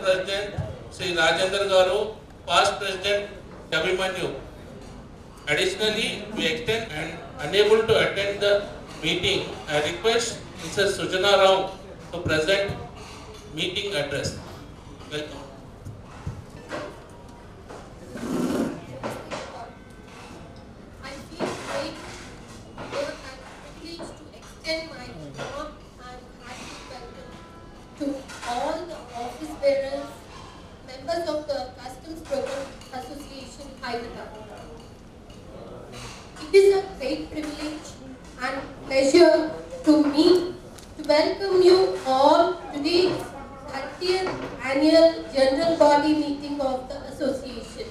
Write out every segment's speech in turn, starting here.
President Sri Rajendra Garu, past President Abhimanyu. Additionally, we extend and unable to attend the meeting, I request Mrs. Sujana Rao to present meeting address. Welcome. I feel great here and privileged to extend my warm and hearty welcome to all the office bearers, members of the Customs Program Association, Hyderabad. It is a great privilege and pleasure to me to welcome you all to today's 30th annual General Body Meeting of the Association.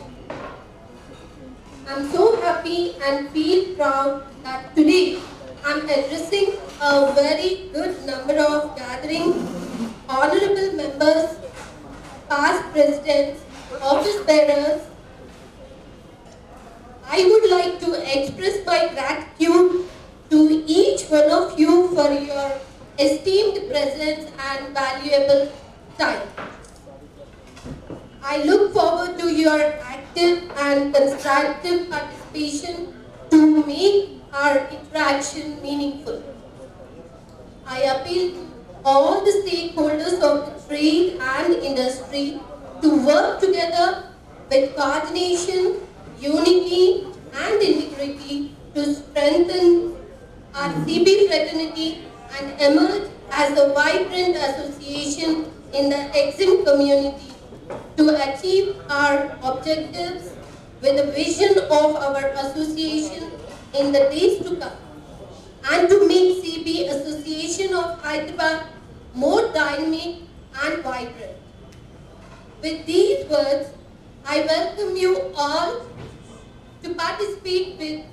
I'm so happy and feel proud that today I'm addressing a very good number of gathering honorable members, past presidents, office bearers. I would like to express my gratitude to each one of you for your esteemed presence and valuable time. I look forward to your active and constructive participation to make our interaction meaningful. I appeal to all the stakeholders of the trade and industry to work together with coordination, unity, and integrity to strengthen our CB fraternity and emerge as a vibrant association in the EXIM community to achieve our objectives with the vision of our association in the days to come and to make CB Association of Hyderabad more dynamic and vibrant. With these words, I welcome you all to participate with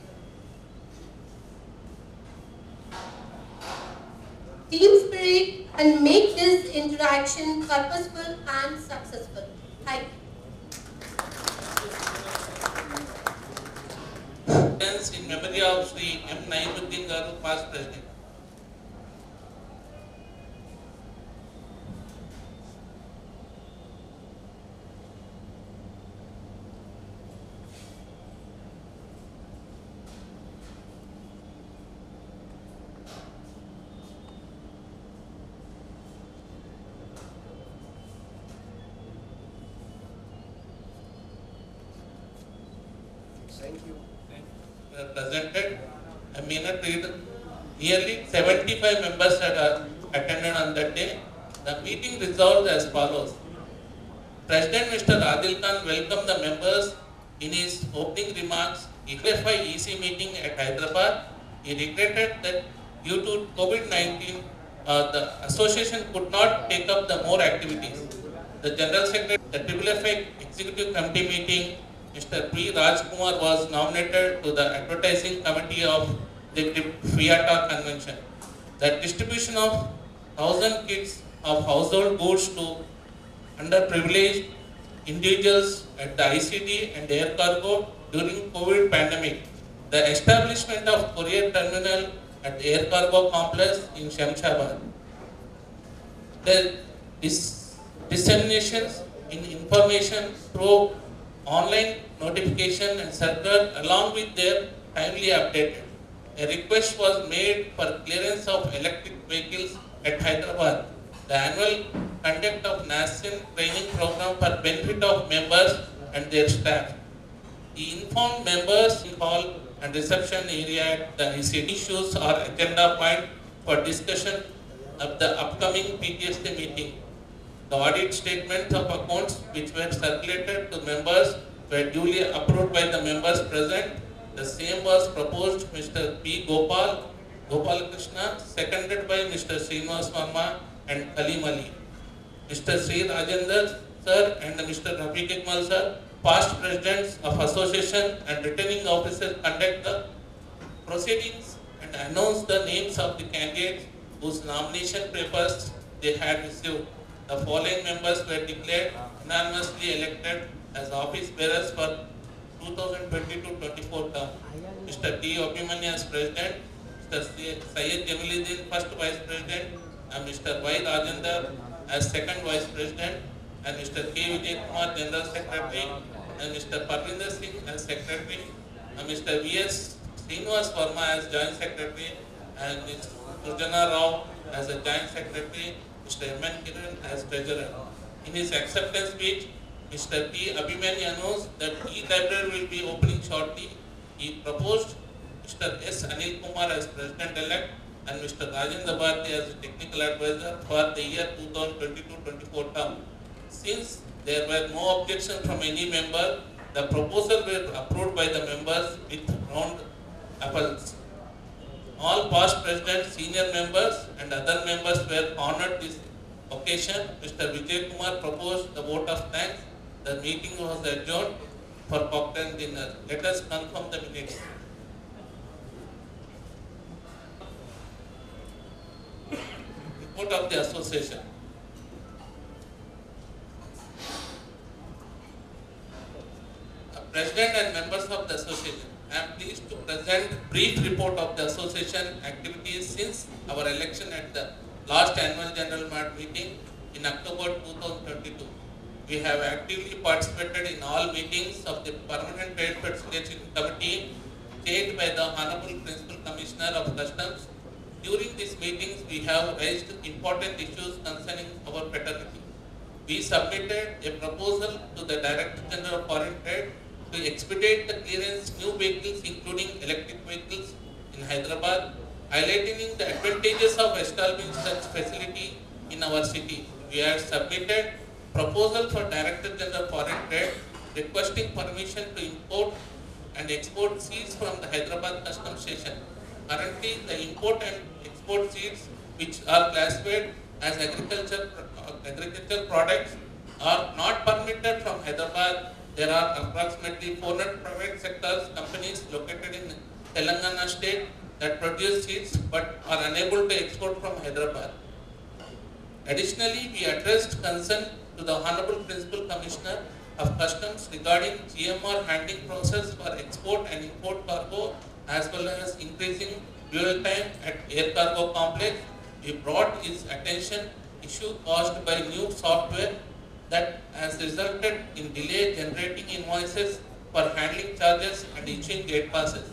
team spirit and make this interaction purposeful and successful. Thank you. In memory of Sri M. Naimuddin Garu, past President. Thank you. Presented. I mean, nearly 75 members had attended on that day. The meeting resolved as follows. President Mr. Adil Khan welcomed the members in his opening remarks. He clarified EC meeting at Hyderabad. He regretted that due to COVID-19, the association could not take up the more activities. The General Secretary, the FFI Executive Committee meeting, Mr. P. Rajkumar was nominated to the advertising committee of the FIATA convention. The distribution of 1,000 kits of household goods to underprivileged individuals at the ICD and air cargo during COVID pandemic. The establishment of courier terminal at the air cargo complex in Shamshabad. The disseminations in information through online notification and circular along with their timely updated. A request was made for clearance of electric vehicles at Hyderabad. The annual conduct of NASIN training program for benefit of members and their staff. He informed members in hall and reception area at the ICD issues or agenda point for discussion of the upcoming PTSD meeting. The audit statements of accounts which were circulated to members were duly approved by the members present. The same was proposed Mr. P. Gopal Krishna, seconded by Mr. Srinivas Verma and Kalim Ali. Mr. Sri Rajendra sir and Mr. Rafiq Ikmal sir, past presidents of association and returning officers, conduct the proceedings and announce the names of the candidates whose nomination papers they had received. The following members were declared unanimously elected as office bearers for 2020-24 term. Mr. T. Abhimanyu as President, Mr. Syed Jamiluddin, First Vice President, and Mr. Y. Rajendra as Second Vice President. and Mr. K. Vijay Kumar, General Secretary, and Mr. Parvinder Singh as Secretary, and Mr. V.S. Srinivas Verma as Joint Secretary, and Ms. Sujana Rao as a Joint Secretary, Mr. M.N. Kiran as Treasurer. In his acceptance speech, Mr. P. Abhimanyu announced that e-library will be opening shortly. He proposed Mr. S. Anil Kumar as President-elect and Mr. Rajendra Bharti as Technical Advisor for the year 2022-24 term. Since there were no objections from any member, the proposal were approved by the members with round applause. All past presidents, senior members and other members were honored this occasion. Mr. Vijay Kumar proposed the vote of thanks. The meeting was adjourned for cocktail dinner. Let us confirm the minutes. Report of the association. President and members of the association, I am pleased to present brief report of the association activities since our election at the last annual general meeting in October 2022. We have actively participated in all meetings of the Permanent Trade Facilitation Committee chaired by the Honorable Principal Commissioner of Customs. During these meetings, we have raised important issues concerning our fraternity. We submitted a proposal to the Director General of Foreign Trade to expedite the clearance new vehicles including electric vehicles in Hyderabad, highlighting the advantages of establishing such facility in our city. We have submitted proposal for Director General of Foreign Trade requesting permission to import and export seeds from the Hyderabad Customs Station. Currently, the import and export seeds which are classified as agricultural products are not permitted from Hyderabad. There are approximately 400 private sector companies located in Telangana state that produce seeds but are unable to export from Hyderabad. Additionally, we addressed concern to the Honorable Principal Commissioner of Customs regarding GMR handling process for export and import cargo as well as increasing dwell time at air cargo complex. We brought his attention issue caused by new software that has resulted in delay generating invoices for handling charges and issuing gate passes.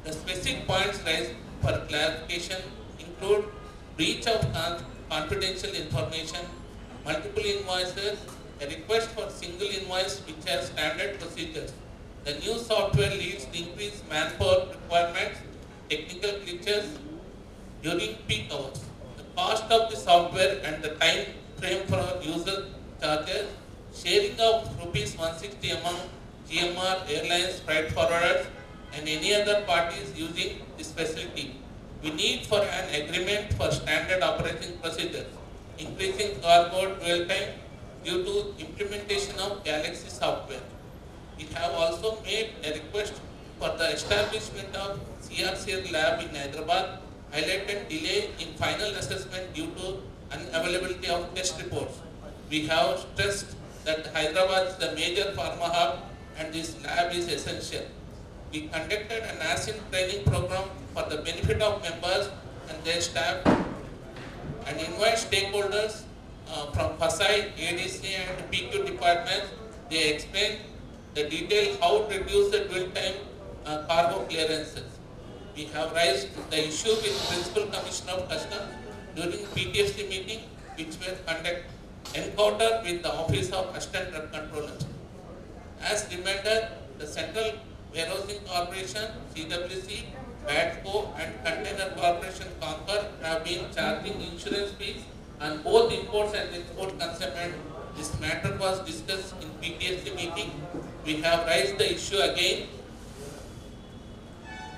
The specific points raised for clarification include breach of confidential information, multiple invoices, a request for single invoice which has standard procedures. The new software leads to increased manpower requirements, technical glitches during peak hours. The cost of the software and the time frame for user charges, sharing of rupees 160 among GMR, airlines, freight forwarders and any other parties using this facility. We need for an agreement for standard operating procedures, increasing cargo dwell time due to implementation of Galaxy software. We have also made a request for the establishment of CRCR lab in Hyderabad, highlighted delay in final assessment due to unavailability of test reports. We have stressed that Hyderabad is the major pharma hub and this lab is essential. We conducted an ASIN training program for the benefit of members and their staff and invite stakeholders from FASAI, ADC and PQ departments. They explained the detail how to reduce the dwell time cargo clearances. We have raised the issue with Principal Commissioner of Customs during PTSD meeting which were conducted encounter with the Office of Assistant Drug Controller. As reminder, the Central Warehousing Corporation, CWC, BATCO and Container Corporation Concur have been charging insurance fees on both imports and export consignment. This matter was discussed in PTSD meeting. We have raised the issue again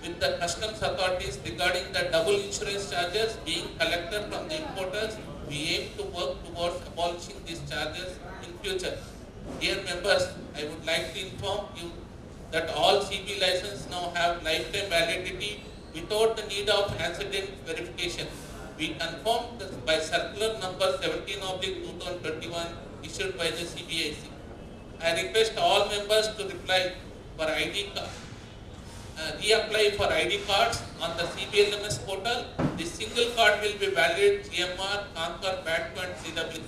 with the customs authorities regarding the double insurance charges being collected from the importers. We aim to work towards abolishing these charges in future. Dear members, I would like to inform you that all CB licenses now have lifetime validity without the need of antecedent verification. We confirmed this by circular number 17/2021 issued by the CBIC. I request all members to reply for reapply for ID cards on the CBLMS portal. This single card will be valid GMR, Concur, BATCO and CWC.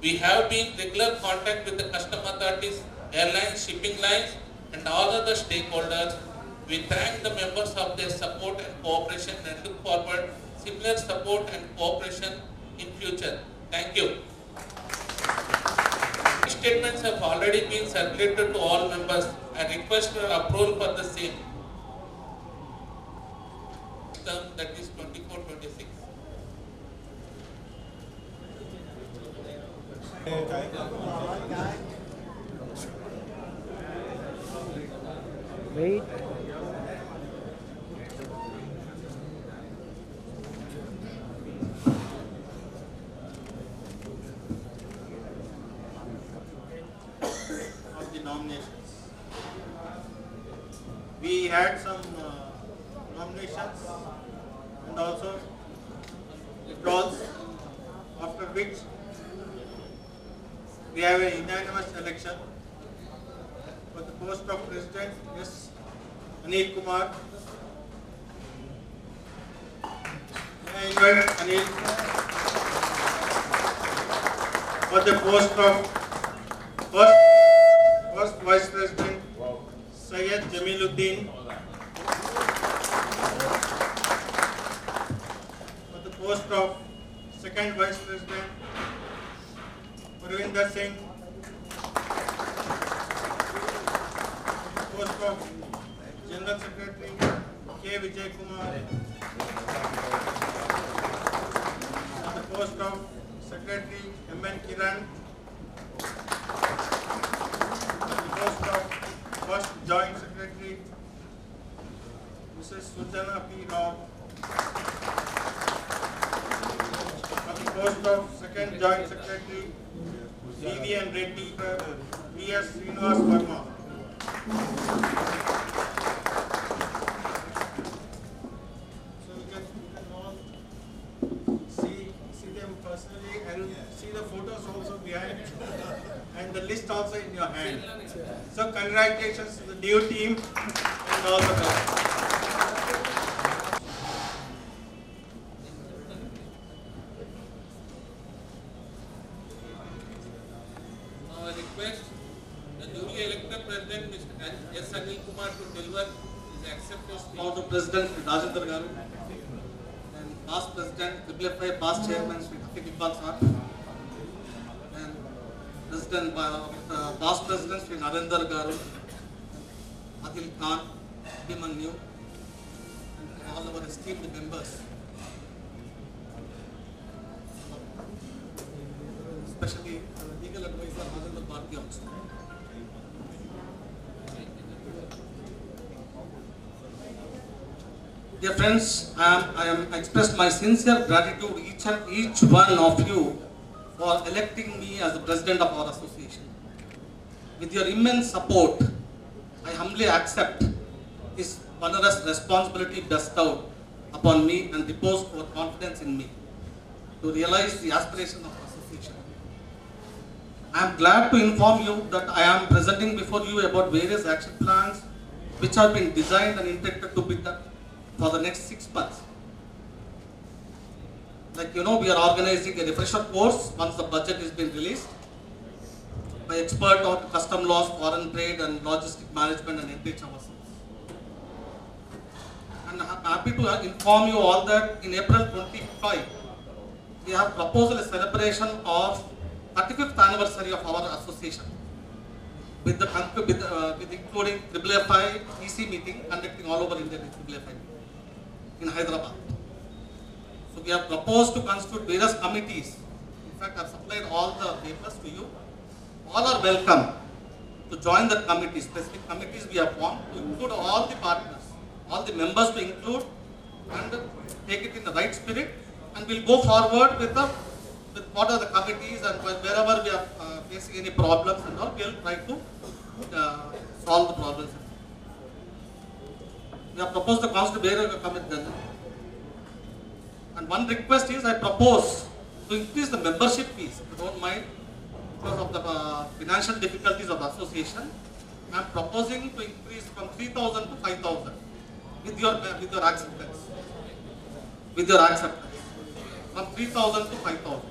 We have been in regular contact with the custom authorities, airlines, shipping lines, and all other stakeholders. We thank the members of their support and cooperation and look forward similar support and cooperation in future. Thank you. Statements have already been circulated to all members. I request for approval for the same. Term that is 24-26. Wait. Of the nominations. We had some nominations and also withdrawals, after which we have a unanimous election for the post of President. Yes, Anil Kumar. May I invite Anil for the post of First Vice President Syed Jamiluddin, for the post of Second Vice President Parvinder Singh, post of General Secretary K. Vijay Kumar, for the post of Secretary M.N. Kiran, post of First Joint Secretary Mrs. Sujana P. Rao, for the post of Second Joint Secretary V.V.N. Reddy, V.S. Srinivas Verma. So you can all see them personally and see the photos also behind and the list also in your hand. So congratulations to the new team and all the best. Now I request the newly elected President Mr. S. Anil Kumar to deliver his acceptance speech. Now the President Rajendra Garu and past President FFI past Chairman Sri Hafiq Iqbal Sir and President past President Sri Narendra Garu, Adil Khan, Bhimanyu, and all our esteemed members. Especially legal advisor Rajendra Bharti also. Dear friends, I express my sincere gratitude to each one of you for electing me as the president of our association. With your immense support, I humbly accept this onerous responsibility bestowed upon me and repose your confidence in me to realize the aspiration of the association. I am glad to inform you that I am presenting before you about various action plans which have been designed and intended to be done for the next 6 months. Like you know, we are organizing a refresher course once the budget has been released by expert on custom laws, foreign trade and logistic management and enrich ourselves. And I am happy to inform you all that in April 25, we have proposed a celebration of 35th anniversary of our association with including FFI EC meeting conducting all over India FFI in Hyderabad. So we have proposed to constitute various committees. In fact, I have supplied all the papers to you. All are welcome to join the committee. Specific committees we have formed to include all the partners, all the members to include and take it in the right spirit. And we'll go forward with what are the committees and wherever we are facing any problems and all, we'll try to solve the problems. We have proposed the constitute committee. And one request is I propose to increase the membership fees, if you don't mind, because of the financial difficulties of the association. I am proposing to increase from 3,000 to 5,000 with your acceptance. With your acceptance. From 3,000 to 5,000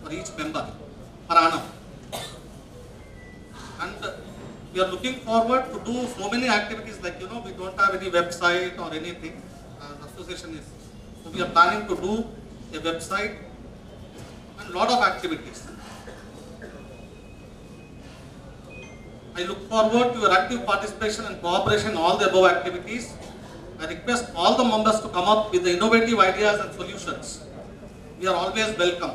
for each member. per annum. And we are looking forward to do so many activities, like, we don't have any website or anything. The association is, so we are planning to do a website and lot of activities. I look forward to your active participation and cooperation in all the above activities. I request all the members to come up with the innovative ideas and solutions. We are always welcome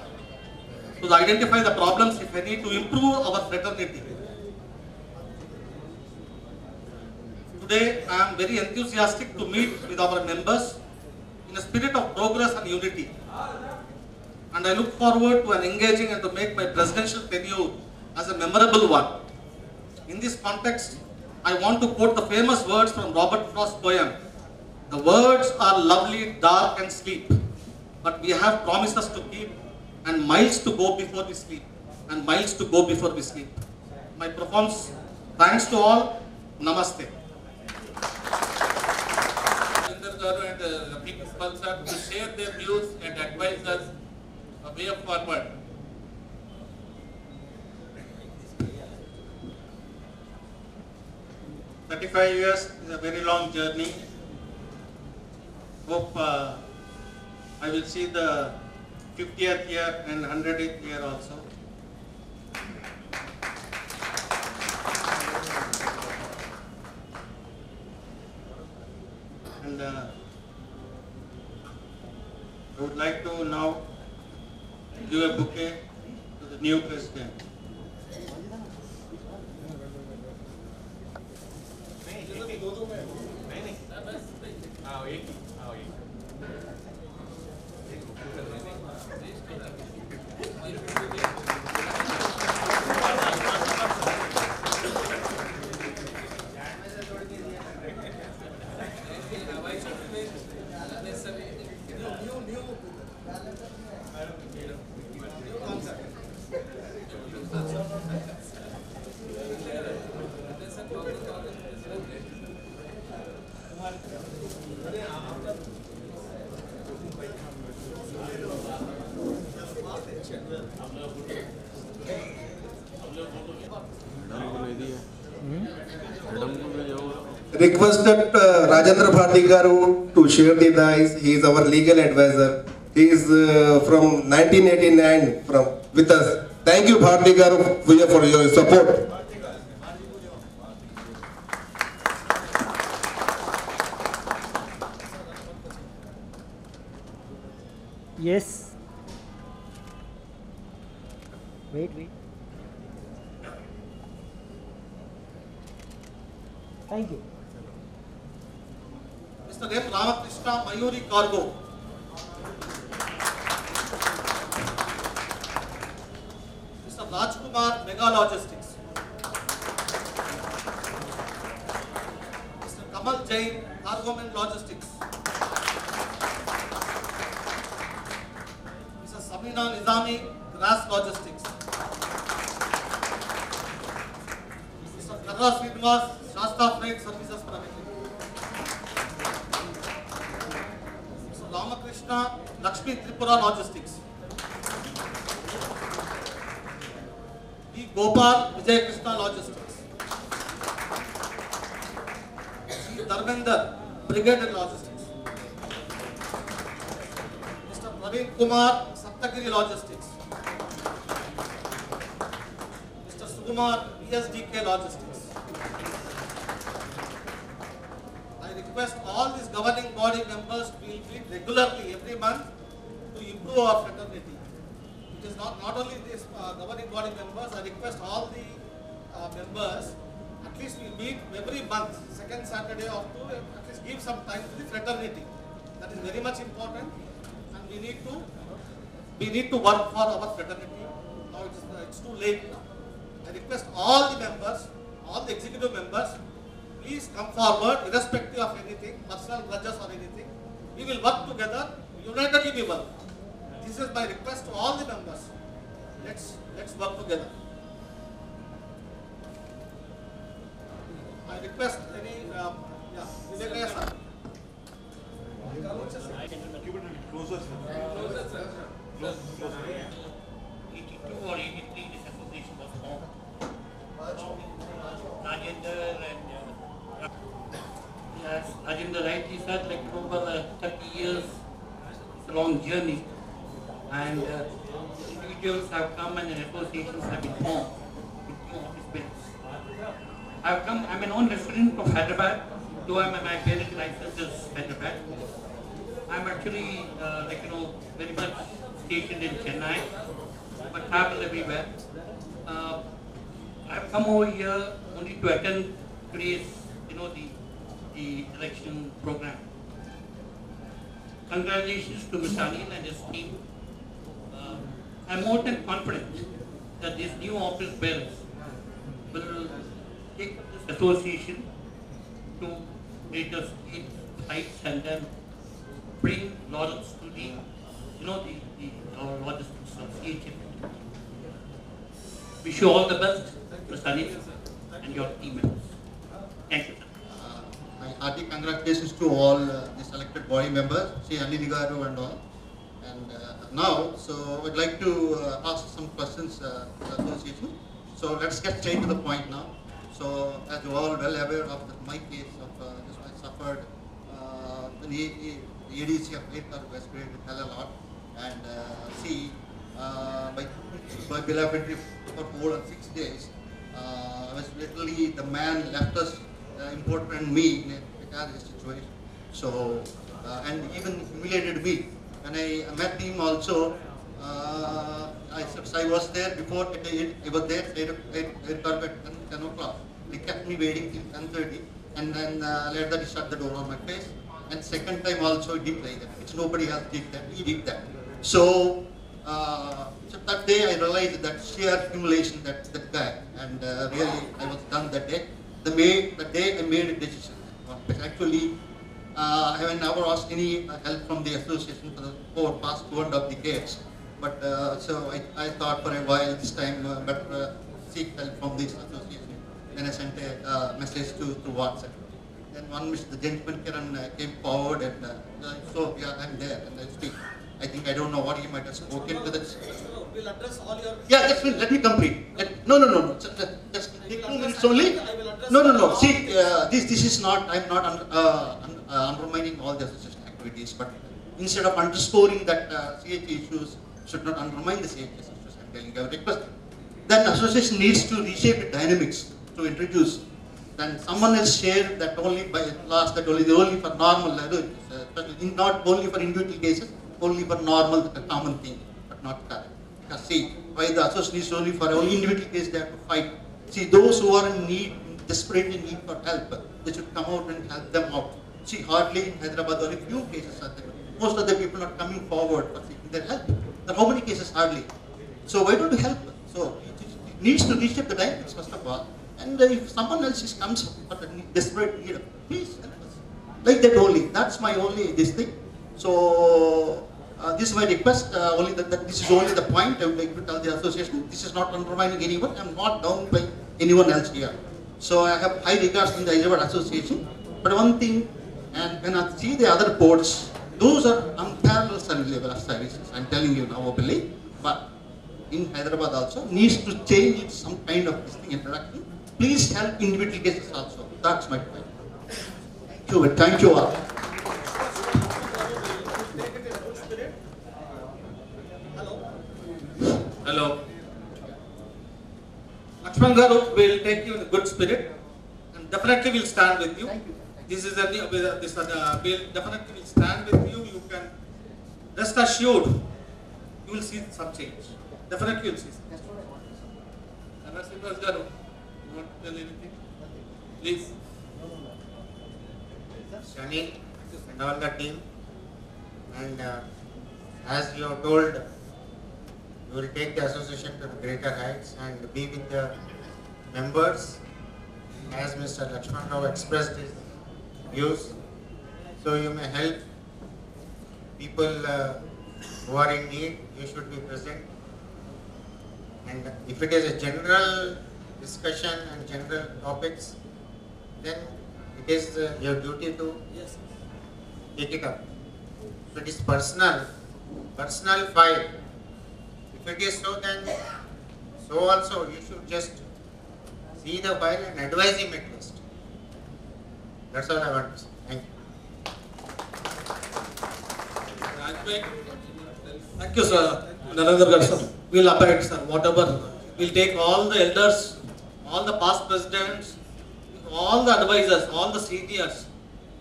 to identify the problems, if any, to improve our fraternity. Today, I am very enthusiastic to meet with our members in a spirit of progress and unity. And I look forward to an engaging and to make my presidential tenure as a memorable one. In this context, I want to quote the famous words from Robert Frost's poem. The words are lovely, dark and sleep, but we have promises to keep and miles to go before we sleep, and miles to go before we sleep. My profound thanks to all. Namaste. Rajinder Garu and Rafiq Iqbal sir to share their views and advise us a way forward. "35 years is a very long journey. Hope I will see the 50th year and 100th year also. And I would like to now give a bouquet to the new president. Requested Rajendra Bharti Garu to share the dice. He is our legal advisor. He is from 1989 with us. Thank you, Bharti Garu, for your support. Yes. Wait. Thank you. Mr. M. Ramakrishna, Mayuri Cargo. Mr. Rajkumar, Mega Logistics. Mr. Kamal Jain, Cargoman Logistics. Mr. Samina Nizami, Grass Logistics. Mr. Karra Srinivas, Shasta Freight Services Private Limited. Mr. Ramakrishna, Lakshmi Tripura Logistics. B. Gopal, Vijay Krishna Logistics. C. Dharmender, Brigade Logistics. Mr. Praveen Kumar, Saptagiri Logistics. Mr. Sukumar, ESDK Logistics. I request all these governing body members to meet regularly every month to improve our fraternity. It is not only these governing body members, I request all the members, at least we meet every month, second Saturday or two, at least give some time to the fraternity. That is very much important, and we need to work for our fraternity. Now it's too late now. I request all the members, all the executive members, please come forward, irrespective of anything, personal grudges or anything. We will work together, unitedly we work. This is my request to all the members. Let's work together. I request any, Vivekaya sir. Closer, sir. 82 or 83. individuals have come and associations have been formed with new office buildings. I'm a non-resident of Hyderabad, though my parent license is Hyderabad. I'm actually, very much stationed in Chennai, but travel everywhere. I've come over here only to attend today's, the election program. Congratulations to Mr. Anil and his team. I'm more than confident that these new office bearers will take this association to greater heights and then bring laurels to the logistics of CHF. Wish you all the best, Mr. Anil, and your team members. Thank you, sir. My hearty congratulations to all the selected body members, Sri Anil Garu and all. And now, so I'd like to ask some questions to the association. So let's get straight to the point now. So as you all well aware of my case of I suffered the ADC of late was great with hell a lot. And by beloved for 4 or 6 days, I was literally, the man left us important and me in a precarious situation. So, and even humiliated me. When I met him also, I was there before, I was there at 10 o'clock. They kept me waiting till 10:30 and then later he shut the door on my face. And second time also he did like that, which nobody else did that, he did that. So, so that day I realized that sheer humiliation, that guy, and really I was done that day. The day I made a decision, actually I have never asked any help from the association for the past 2.5 decades. But so I thought for a while this time better seek help from this association. Then I sent a message to WhatsApp. Then the gentleman came forward and so yeah, I'm there and I speak. I think I don't know what he might have spoken to this. We'll address all your... Yeah, let me complete. No. Just take 2 minutes only. No. See, this is not, I'm not undermining all the association activities, but instead of underscoring that CH issues should not undermine the CH issues, I'm telling you, I request. Then association needs to reshape the dynamics to introduce. Then someone else shared that only by last, that only for normal, not only for individual cases, only for normal, the common thing, but not correct. Because see, why the association is only for only individual case they have to fight. See, those who are in need, desperately need for help, they should come out and help them out. See, hardly in Hyderabad only few cases are there. Most of the people are coming forward for seeking their help. There are how many cases? Hardly. So why don't you help? So it needs to reshape the dynamics first of all. And if someone else comes for the desperate need, please help us. Like that only. That's my only this thing. So this is my request. Only that this is only the point I would like to tell the association. This is not undermining anyone. I'm not down by anyone else here. So I have high regards in the Hyderabad Association. But one thing, and when I see the other ports, those are unparalleled level of services. I'm telling you now openly. But in Hyderabad also needs to change it, some kind of this thing interaction. Please help individual cases also. That's my point. Thank you. Thank you all. Hello. Lakshman Garu will take you in a good spirit and definitely will stand with you. This is we'll definitely will stand with you. You can rest assured you will see some change. Definitely you will see some change. Srinivas Garu, you want to tell anything? Please. Sunny and all the team, and as you have told, you will take the association to the greater heights and be with the members as Mr. Lakshman Rao expressed his views. So you may help people who are in need. You should be present. And if it is a general discussion and general topics, then it is your duty to take it up. If it is personal file, if it is so, then so also you should just see the file and advise him at least. That's all I want to say. Thank you. Thank you, sir. Narendra Garu, sir. we'll abide, sir, whatever. We'll take all the elders, all the past presidents, all the advisors, all the seniors.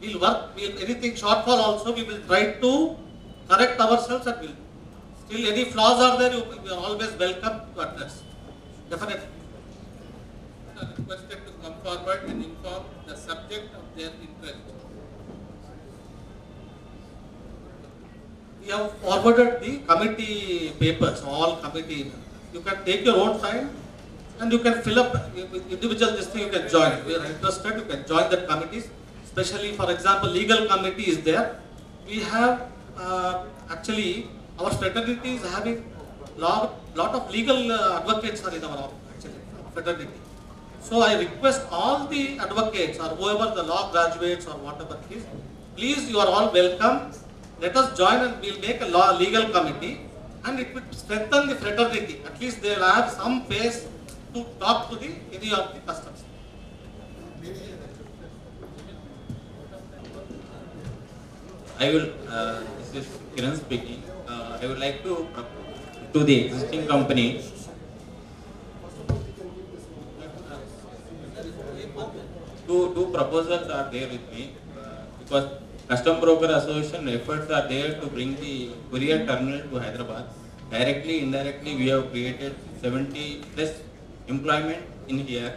We'll work, anything shortfall also, we will try to correct ourselves and we'll. Still any flaws are there, you are always welcome to address. Definitely. Are requested to come forward and inform the subject of their interest. We have forwarded the committee papers, all committee. You can take your own time and you can fill up individual this thing, you can join. If you are interested, you can join the committees. Especially, for example, legal committee is there. We have actually, our fraternity is having lot of legal advocates are in our actually fraternity. So I request all the advocates or whoever the law graduates or whatever it is, please, you are all welcome. Let us join and we'll make a legal committee and it will strengthen the fraternity. At least they will have some face to talk to any of the customers. I will, this is Kiran speaking. I would like to the existing company. Two proposals are there with me because Custom Broker Association efforts are there to bring the courier terminal to Hyderabad. Directly, indirectly, we have created 70 plus employment in here.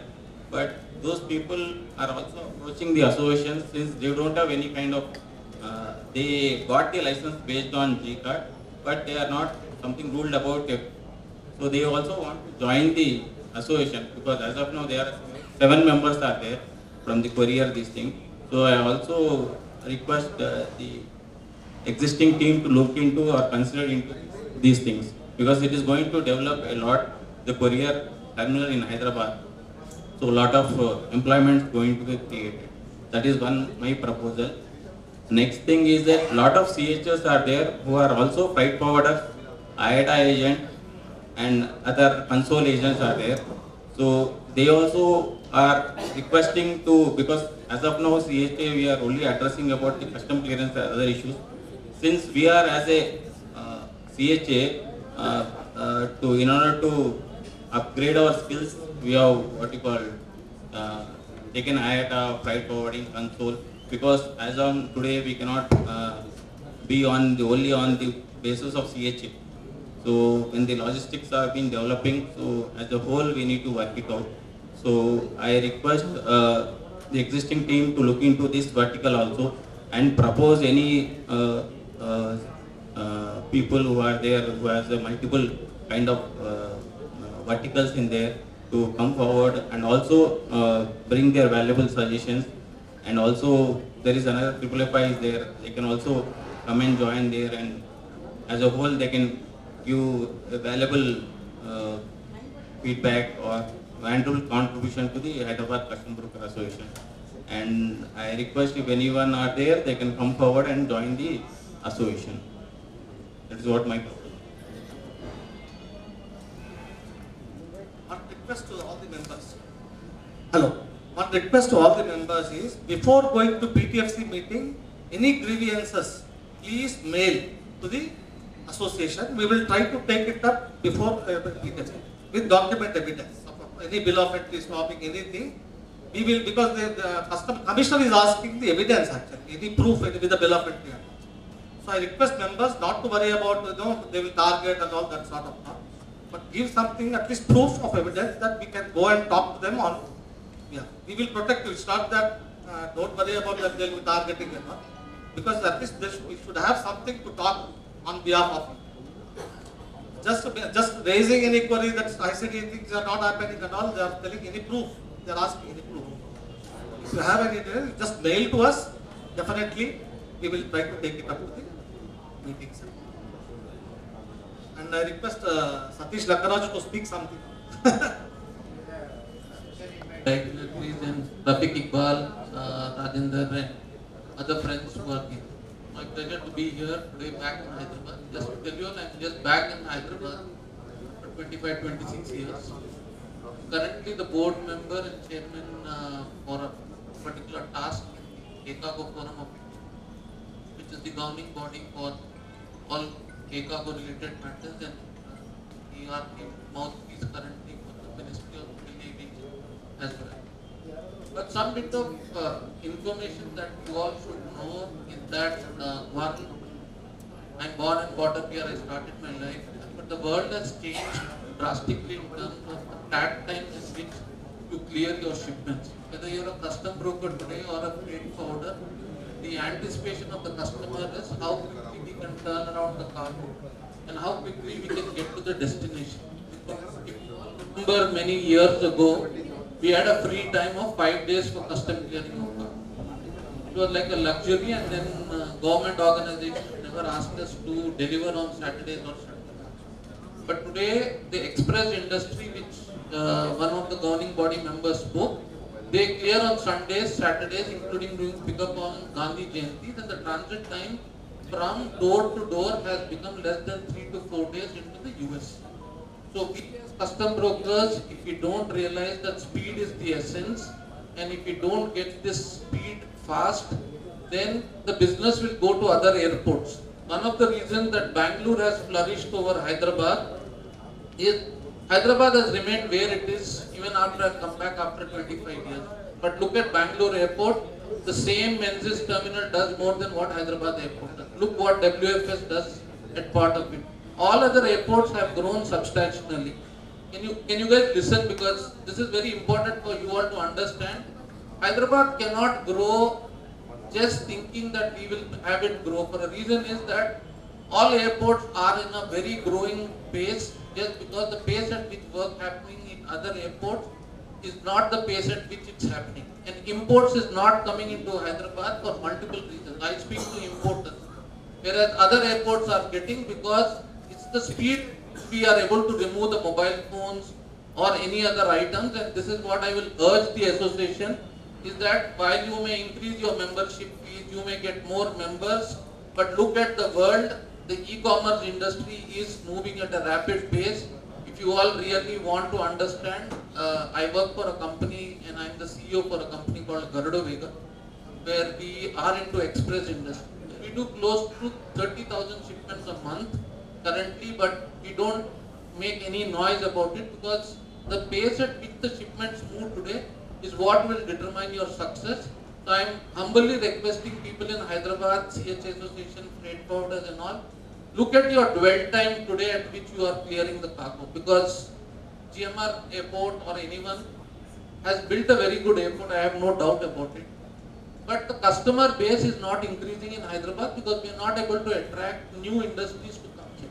But those people are also approaching the association since they don't have any kind of, they got the license based on G card, but they are not something ruled about it. So they also want to join the association because as of now there are 7 members are there from the courier this thing. So I also request the existing team to look into or consider into these things because it is going to develop a lot the courier terminal in Hyderabad. So a lot of employment is going to be created. That is one my proposal. Next thing is that a lot of CHs are there who are also freight forwarders, IATA agent and other console agents are there. So they also are requesting to, because as of now CHA we are only addressing about the custom clearance and other issues. Since we are as a CHA, in order to upgrade our skills, we have what you call taken IATA, freight forwarding, console, because as on today we cannot be on only on the basis of CHA. So when the logistics are been developing, so as a whole we need to work it out. So I request the existing team to look into this vertical also and propose any people who are there who has a multiple kind of verticals in there to come forward and also bring their valuable suggestions. And also there is another FFI is there, they can also come and join there and as a whole they can give a valuable feedback or valuable contribution to the Hyderabad Custom Broker Association. And I request if anyone are there, they can come forward and join the association. That is what my proposal. One request to all the members. Hello. One request to all the members is, before going to PTFC meeting, any grievances, please mail to the association. We will try to take it up before PTFC with document evidence. Any bill of entry stopping, anything. We will, because the custom commissioner is asking the evidence actually, any proof with the bill of entry. So I request members not to worry about, they will target and all that sort of stuff. But give something, at least proof of evidence that we can go and talk to them on. Yeah, we will protect you. It's not that, don't worry about that they will be targeting them. Because at least we should have something to talk on behalf of you. Just raising any query that ICT things are not happening and all, they are telling any proof. They are asking any proof. If you have any, just mail to us. Definitely, we will try to take it up to the meetings. And I request Satish Lakkaraju to speak something. Dignitaries and Rafiq Iqbal, Rajendra and other friends who are here. My pleasure to be here today back in Hyderabad. Just to tell you all, I'm just back in Hyderabad for 25-26 years. Currently the board member and chairman for a particular task in KCAGO Forum of India, which is the governing body for all KCAGO related matters and ERP mouthpiece currently for the Ministry of Railway Aviation as well. But some bit of information that you all should know is that one, I'm born and brought up here, I started my life, but the world has changed drastically in terms of the tag times in which you clear your shipments. Whether you're a custom broker today or a freight forwarder, the anticipation of the customer is how quickly we can turn around the cargo and how quickly we can get to the destination. If you all remember many years ago, we had a free time of 5 days for custom clearing of cargo. It was like a luxury, and then government organizations never asked us to deliver on Saturdays or Sundays. But today, the express industry, which one of the governing body members spoke, they clear on Sundays, Saturdays, including doing pickup on Gandhi Jayanti, and the transit time from door to door has become less than 3 to 4 days into the US. So we as custom brokers, if we don't realize that speed is the essence, and if we don't get this speed fast, then the business will go to other airports. One of the reasons that Bangalore has flourished over Hyderabad is Hyderabad has remained where it is even after I've come back after 25 years. But look at Bangalore airport, the same Menzies terminal does more than what Hyderabad airport does. Look what WFS does at part of it. All other airports have grown substantially. Can you guys listen, because this is very important for you all to understand. Hyderabad cannot grow just thinking that we will have it grow. For a reason is that all airports are in a very growing pace, just because the pace at which work happening in other airports is not the pace at which it's happening. And imports is not coming into Hyderabad for multiple reasons. I speak to importers, whereas other airports are getting because it's the speed we are able to remove the mobile phones or any other items. And this is what I will urge the association, is that while you may increase your membership fees, you may get more members, but look at the world. The e-commerce industry is moving at a rapid pace. If you all really want to understand, I work for a company and I'm the CEO for a company called Garuda Vega, where we are into express industry. We do close to 30,000 shipments a month currently, but we don't make any noise about it, because the pace at which the shipments move today is what will determine your success. So I am humbly requesting people in Hyderabad, CH Association, freight forwarders and all, look at your dwell time today at which you are clearing the cargo, because GMR airport or anyone has built a very good airport, I have no doubt about it. But the customer base is not increasing in Hyderabad because we are not able to attract new industries to come here.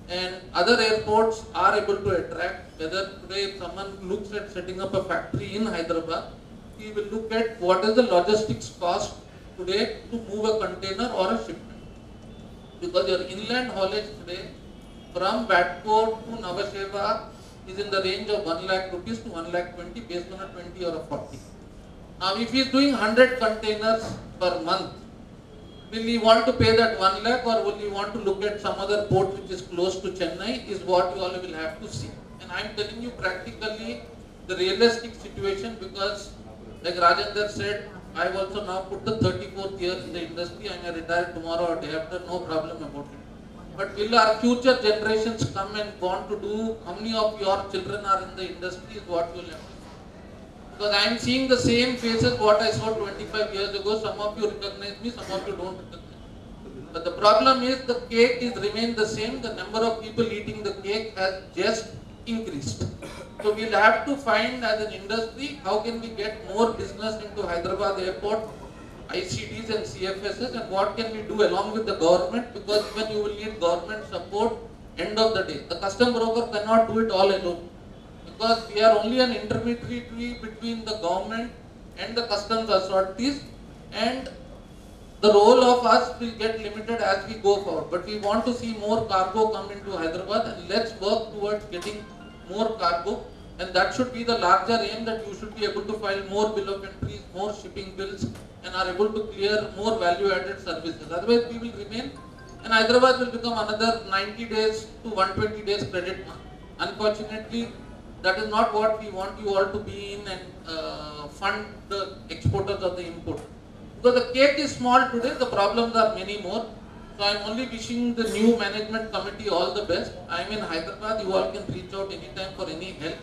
And other airports are able to attract, whether today if someone looks at setting up a factory in Hyderabad, he will look at what is the logistics cost today to move a container or a shipment. Because your inland haulage today from Vatco to Navasheva is in the range of 1 lakh rupees to 1 lakh 20 based on a 20 or a 40. Now if he is doing 100 containers per month, will he want to pay that 1 lakh, or will he want to look at some other port which is close to Chennai, is what you all will have to see. And I am telling you practically the realistic situation, because like Rajendra said, I have also now put the 34th year in the industry. I may retire tomorrow or day after, no problem about it. But will our future generations come and want to do, how many of your children are in the industry is what you will have to see. Because I am seeing the same faces what I saw 25 years ago. Some of you recognize me, some of you don't recognize me. But the problem is the cake is remained the same. The number of people eating the cake has just increased. So we'll have to find as an industry how can we get more business into Hyderabad airport, ICDs and CFSs, and what can we do along with the government, because even you will need government support end of the day. The custom broker cannot do it all alone, because we are only an intermediary between the government and the customs authorities, and the role of us will get limited as we go forward. But we want to see more cargo come into Hyderabad, and let's work towards getting more cargo, and that should be the larger aim, that you should be able to file more bill of entries, more shipping bills, and are able to clear more value added services. Otherwise we will remain, and Hyderabad will become another 90 days to 120 days credit month. Unfortunately, that is not what we want you all to be in and fund the exporters or the import. Because the cake is small today, the problems are many more. So I'm only wishing the new management committee all the best. I'm in Hyderabad. You all can reach out anytime for any help.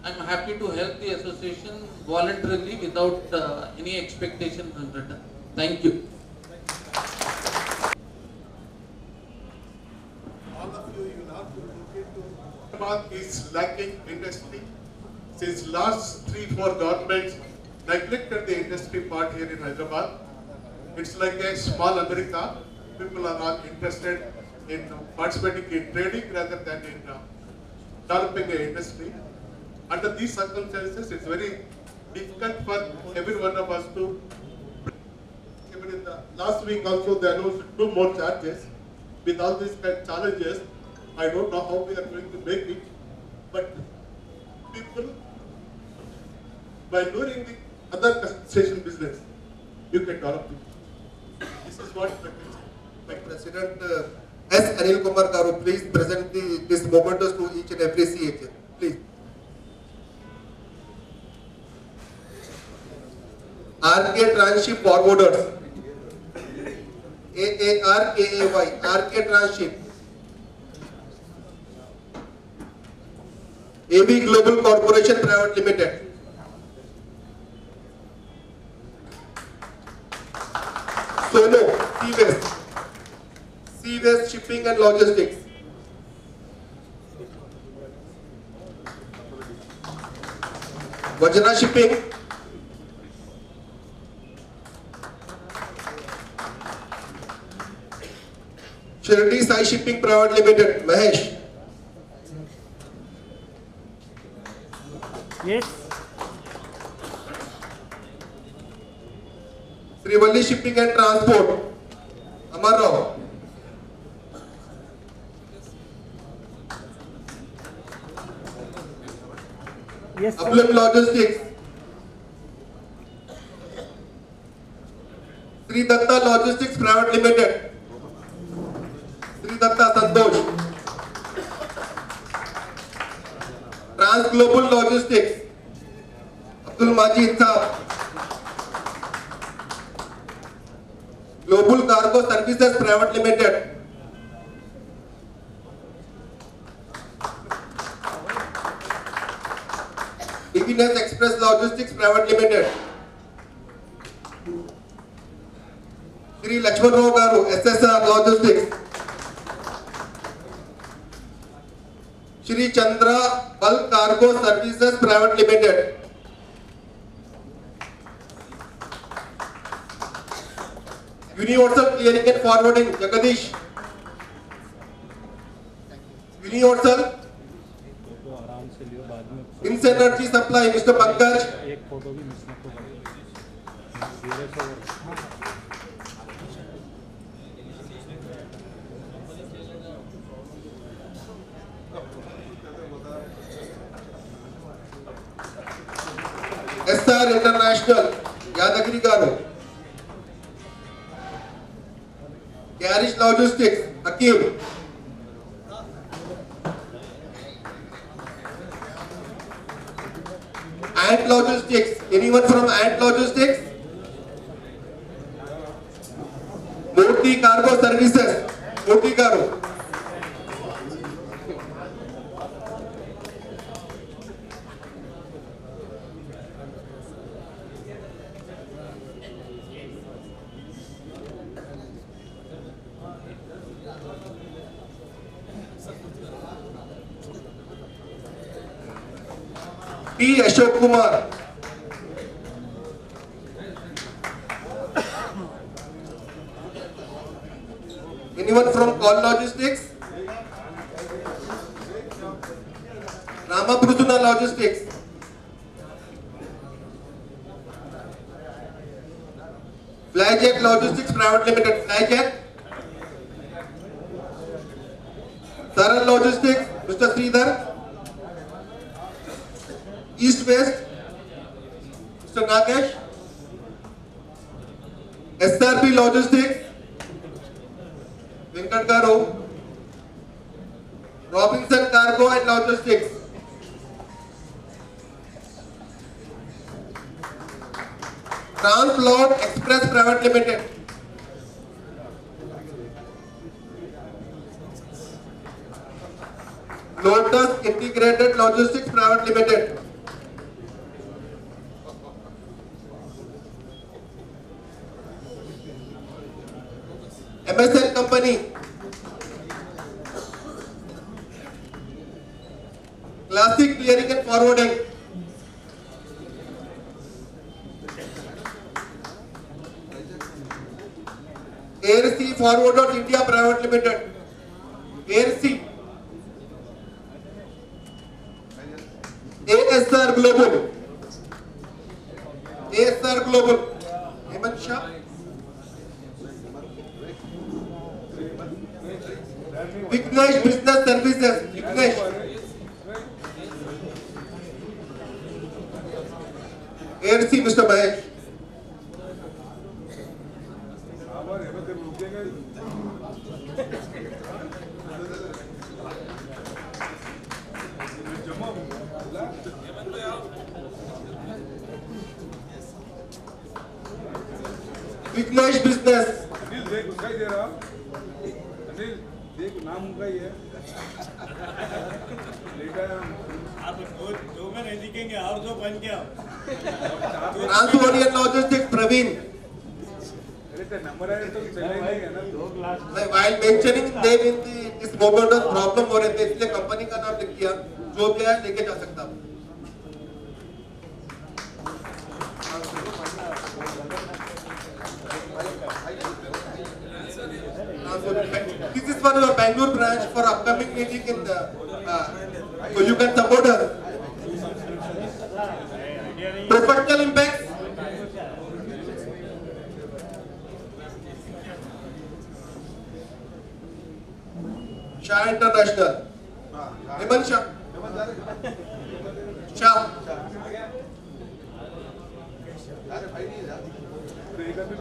I'm happy to help the association voluntarily without any expectation in return. Thank you. All of you have to look into Hyderabad is lacking industry. Since last 3-4 governments neglected the industry part here in Hyderabad. It's like a small America. People are not interested in participating in trading rather than in developing an industry. Under these circumstances, it's very difficult for every one of us to. Even in the last week also, they announced 2 more charges. With all these kind of challenges, I don't know how we are going to make it. But people, by luring the other concession business, you can develop it. This is what my President S. Anil Kumar Garu, please present this mementos to each and every CHA. Please. RK Transship Forwarders. AARKAY. RK Transship. AB Global Corporation Private Limited. Sono, Seawest. Seawest Shipping and Logistics. Vajra Shipping. Shirdi Sai Shipping Private Limited. Mahesh. Yes. Srivalli Shipping and Transport. Amar Rao. Yes, sir. Ablim Logistics. Sri Datta Logistics Private Limited. Sri Datta Santosh. Trans Global Logistics. Abdul Majid Saab. Global Cargo Services Private Limited. Divinus Express Logistics Private Limited. Sri Lakshman Rao Garu, SSR Logistics. Shri Chandra Bulk Cargo Services Private Limited. Universal Clearing and Forwarding, Jagadish. Universal Insenergy Supply, Mr. Pankaj. SR International, Yadagiri Garu. Garish Logistics, Hakim. Ant Logistics, anyone from Ant Logistics? Murthy Cargo Services, Murthy Garu. P. Ashok Kumar. Anyone from Call Logistics? Ramaprusuna Logistics. Flyjack Logistics Private Limited. Flyjack. Saral Logistics, Mr. Sridhar. East West, Mr. Nagesh. SRB Logistics, Venkat Garu. Robinson Cargo and Logistics. Translord Express Private Limited. Lotus Integrated Logistics Private Limited. MSN Company. Classic Clearing and Forwarding. Air Sea Forwarders India Private Limited. Air Sea. ASR Global. ASR Global. Hemant Shah. Vignesh Business Services. Vignesh. Air Sea Mr. Mahesh. Vignesh Business. Anil देख उनका ही दे रहा अनिल देख नाम उनका ही है आप दो में नहीं दिखेंगे और दो बन गया Transonian Logistics Praveen. नंबर है तो चलेगा ही है ना While mentioning name in this moment of problem हो रहे थे इसलिए कंपनी का नाम लिख दिया जो भी है लेके जा सकता This is for your Bangalore branch for upcoming meeting in the so you can support us. Professional impact. Shah International. Hemant Shah. Shah.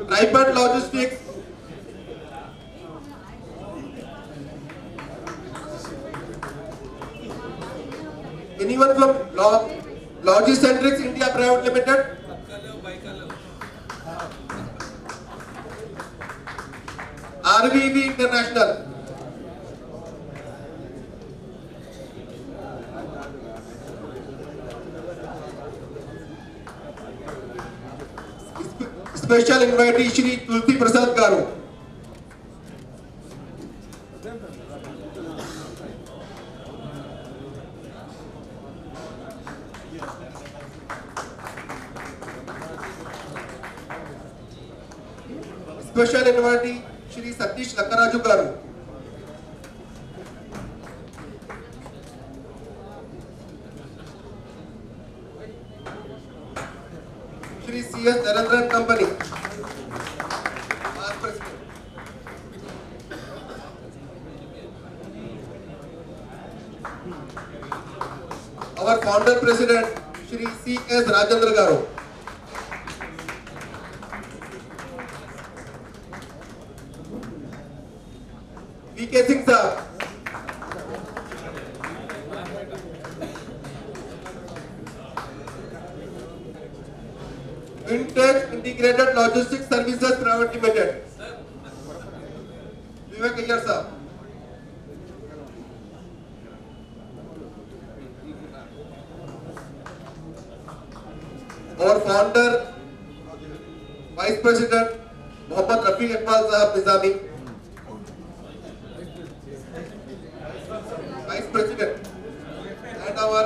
Tripod Logistics. Anyone from Logicentrics India Private Limited? RVV International. Special invitee Shri Tulsi Prasad Garu. Special invitee Shri Satish Lakaraju Garu. Shri C.S. Narendran Company. Past President. Our founder President Shri C.S. Rajendra Garu. V.K. Singh sir. Vintage Integrated Logistics Services Private Limited. Vivek Iyer sir. Our founder, Vice President Mohammad Rafiq Iqbal Sahab Nizami. Vice President and our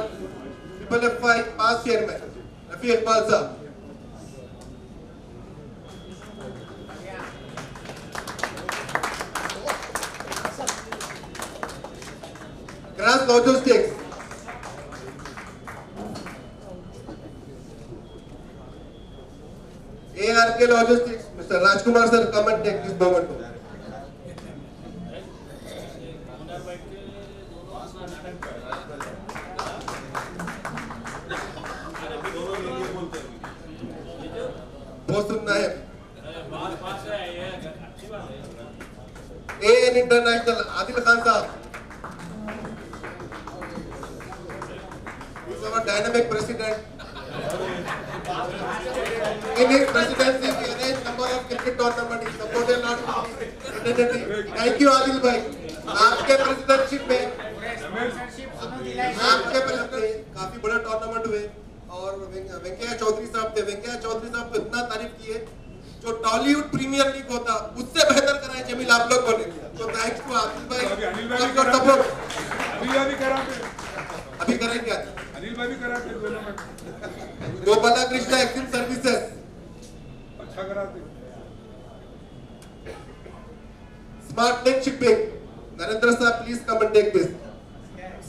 FFI past chairman Rafiq Iqbal Sahab. Grass Logistics. ARK Logistics. Mr. Rajkumar sir, come and take this moment. बहुत सुनना है AN International Adil Khan साहब is our dynamic president. In his presidency, we arranged number of cricket tournaments. He supported a lot of identity. Thank you, Adil bhai. आपके presidency में आपके पहले काफी बड़ा टूर्नामेंट हुए और वेंकैया चौधरी साहब थे। वेंकैया चौधरी साहब को इतना तारीफ किए, जो टॉलीवुड प्रीमियर लीग होता उससे बेहतर कराए जमील आप लोग बोले। तो थैंक्स टू आसिफ भाई। अनिल भाई भी कराते, अभी करेंगे अनिल भाई भी कराते गोपाला कृष्णा एक्सिम सर्विसेज अच्छा कराते। Smart link shipping, Narendra sahab please come and take this.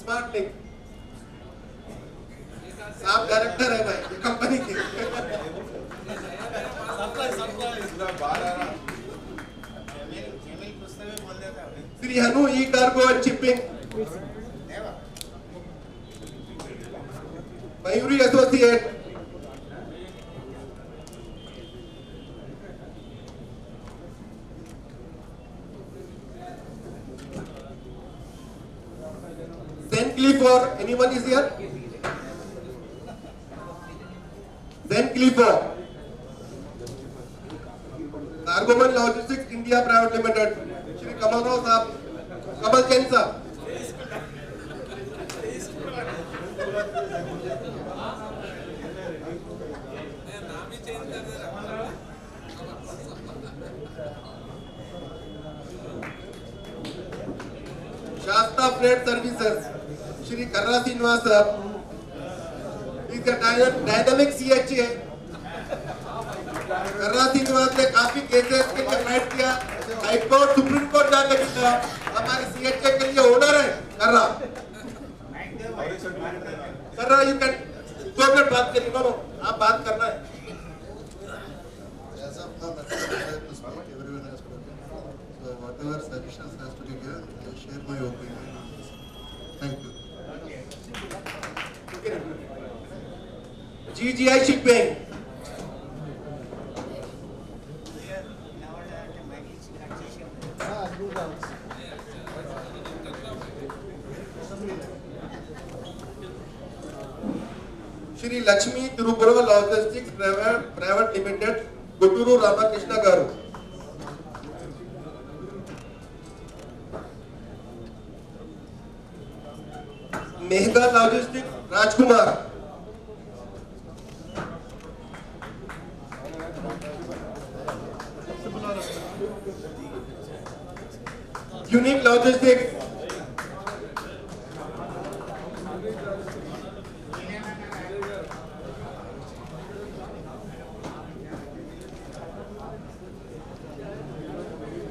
Smart link sahab director है भाई कंपनी के। Shri Hanu E cargo and shipping, Mayuri associate, Zen Clifford, anyone is here? Zen Clifford, Cargoman Logistics India Private Limited, Shri Kamal Rao साहब, कमल जैन साहब, शास्ता freight services, Shri कर्रा श्रीनिवास साहब, इस dynamic CHA कर्रा श्रीनिवास ने काफी cases के लिए फाइट किया, हाई कोर्ट सुप्रीम कोर्ट जाने की तरह हमारे CHA के लिए ओनर है कर्रा। कर्रा यू कैन 2 मिनट बात करिए, नो आप बात करना है। So whatever suggestions has to be given, I share my opinion. Thank you. GGI Shipping, Shri Lakshmi Tirupura Logistics Private Limited, Guturu Ramakrishna Garu, Mehga Logistics Rajkumar, Unique Logistics,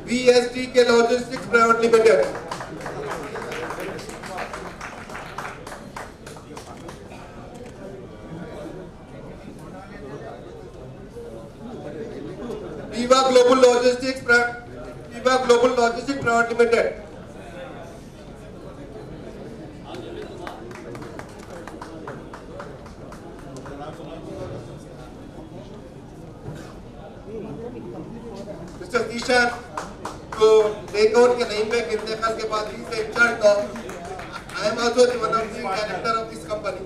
VSTK Logistics Private Limited, Viva Global Logistics Private Limited, Mr. Dishan to take out your name back in the के बाद he is in charge of. I am also the one of the director of this company.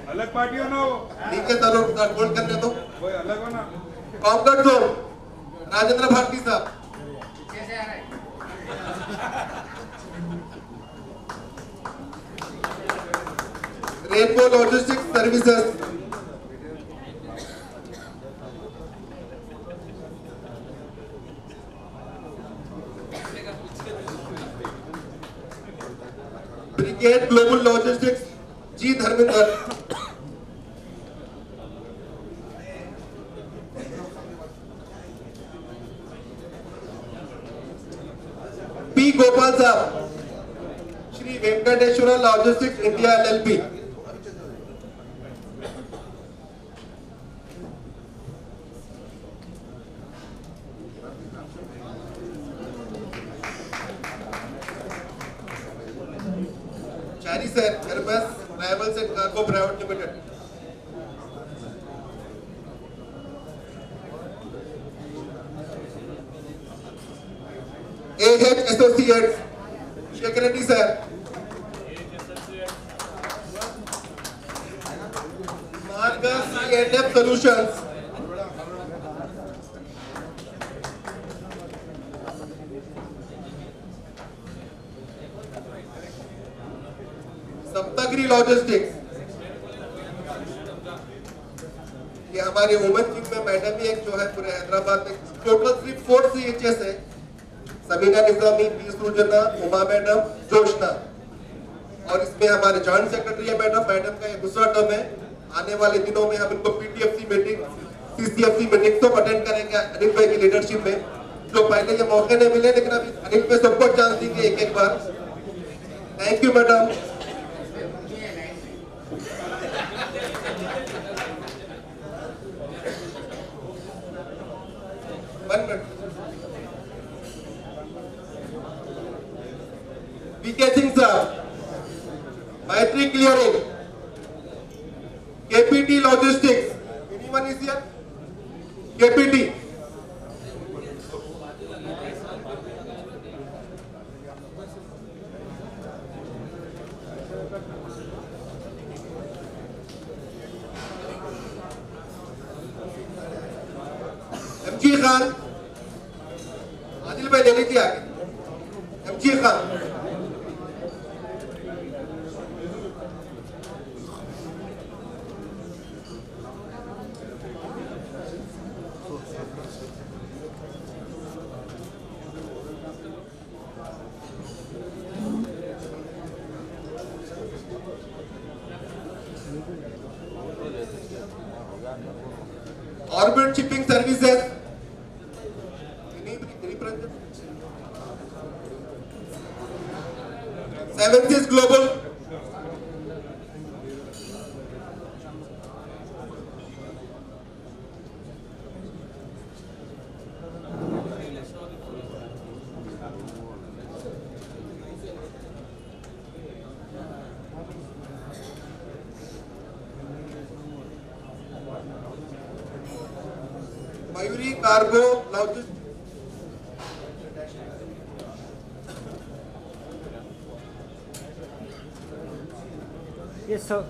अलग party हो ना वो, नीचे जरूर hold करने दो। कोई अलग हो ना। Complete zone, Rajendra Bharati sahab, rainbow logistics services, brigade global logistics ji Dharmendra, P Gopal sahab, Shri Venkateshwara logistics India LLP, Chari sir, Hermes Travels and Cargo Private Limited, AH Associates, Secretary sir, Marga C&F Solutions, Dattagiri logistics, ये हमारे वुमेन विंग में madam ही एक जो है पूरे हैदराबाद में, total सिर्फ 4 CHS है, सबीना निजामी, पी सुजना, उमा मैडम, जोशना, और इसमें हमारे जॉइंट सेक्रेटरी है मैडम का ये दूसरा टर्म है। आने वाले दिनों में हम इनको PTFC मीटिंग, CCFC मीटिंग सब अटेंड करेंगे अनिल भाई की लीडरशिप में, जो पहले ये मौके नहीं मिले, लेकिन अभी अनिल भाई सबको चांस देंगे एक बार। Thank you madam. VK Singh sahab, Maitri Clearing, KPT Logistics, anyone is here? KPT. MG Khan, Adil भाई ले लीजिए आगे। MG Khan, Orbit Shipping Services, Seven Seas Global, Mayuri Cargo Logistics, Yes, sir.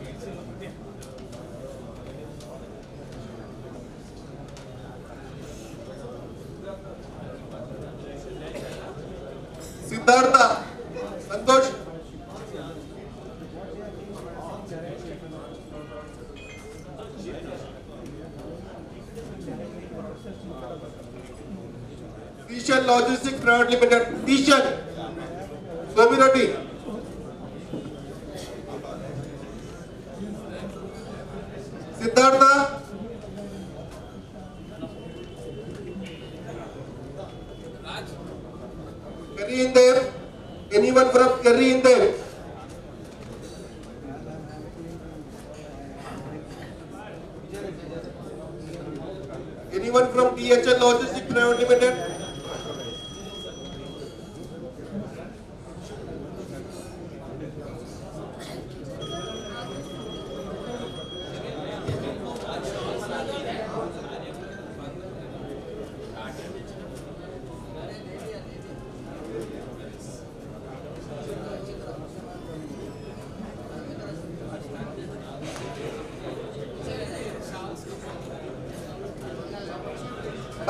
Siddhartha, Santosh, Seychelles Logistics Private Limited, Seychelles, Somirati, Siddhartha, Kerry in there, anyone from Kerry in there? Anyone from DHL Logistics Private Limited?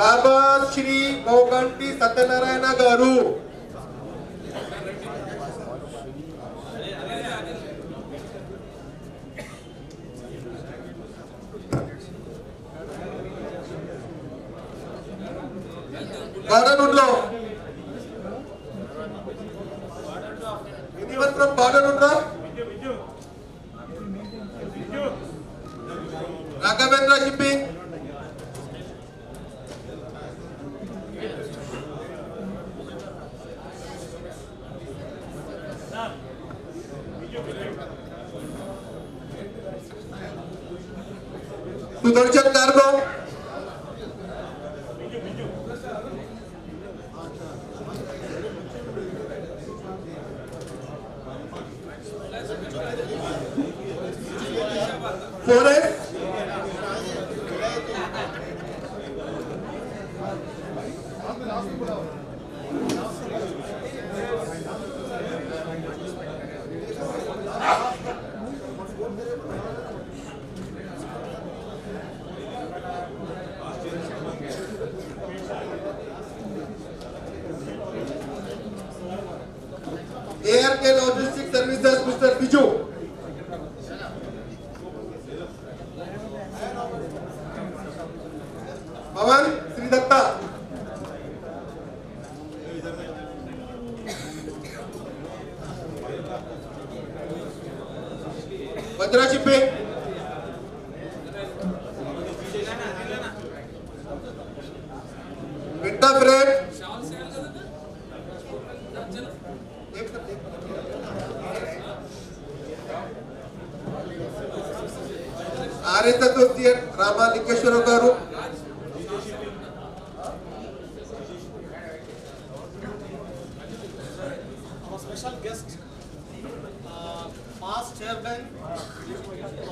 Baba Shri मोगंटी Satyanarayan garu, Gordon Woodlaw, anyone from Gordon Woodlaw? Raghavendra Shipping, Sudarshan Cargo, Forest, ARK Logistics Services, Mr. Biju, వద్దురా చెప్పి బిడ్డ friend ఆరిత తృతీయ రామాలింగేశ్వరరావు గారు, special guest, past chairman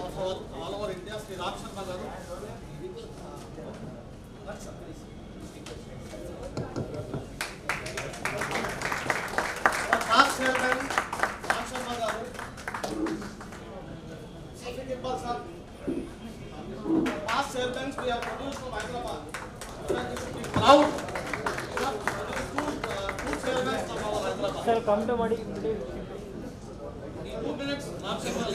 of all over India, Sri Ram Sharma garu. Past chairman Ram Sharma garu, Shafiq Iqbal sir. Past chairmen we have produced from Hyderabad. We should be proud. We have produced two chairmen from our Hyderabad. Sir, come to Madi. 2 minutes, Ram Sharma.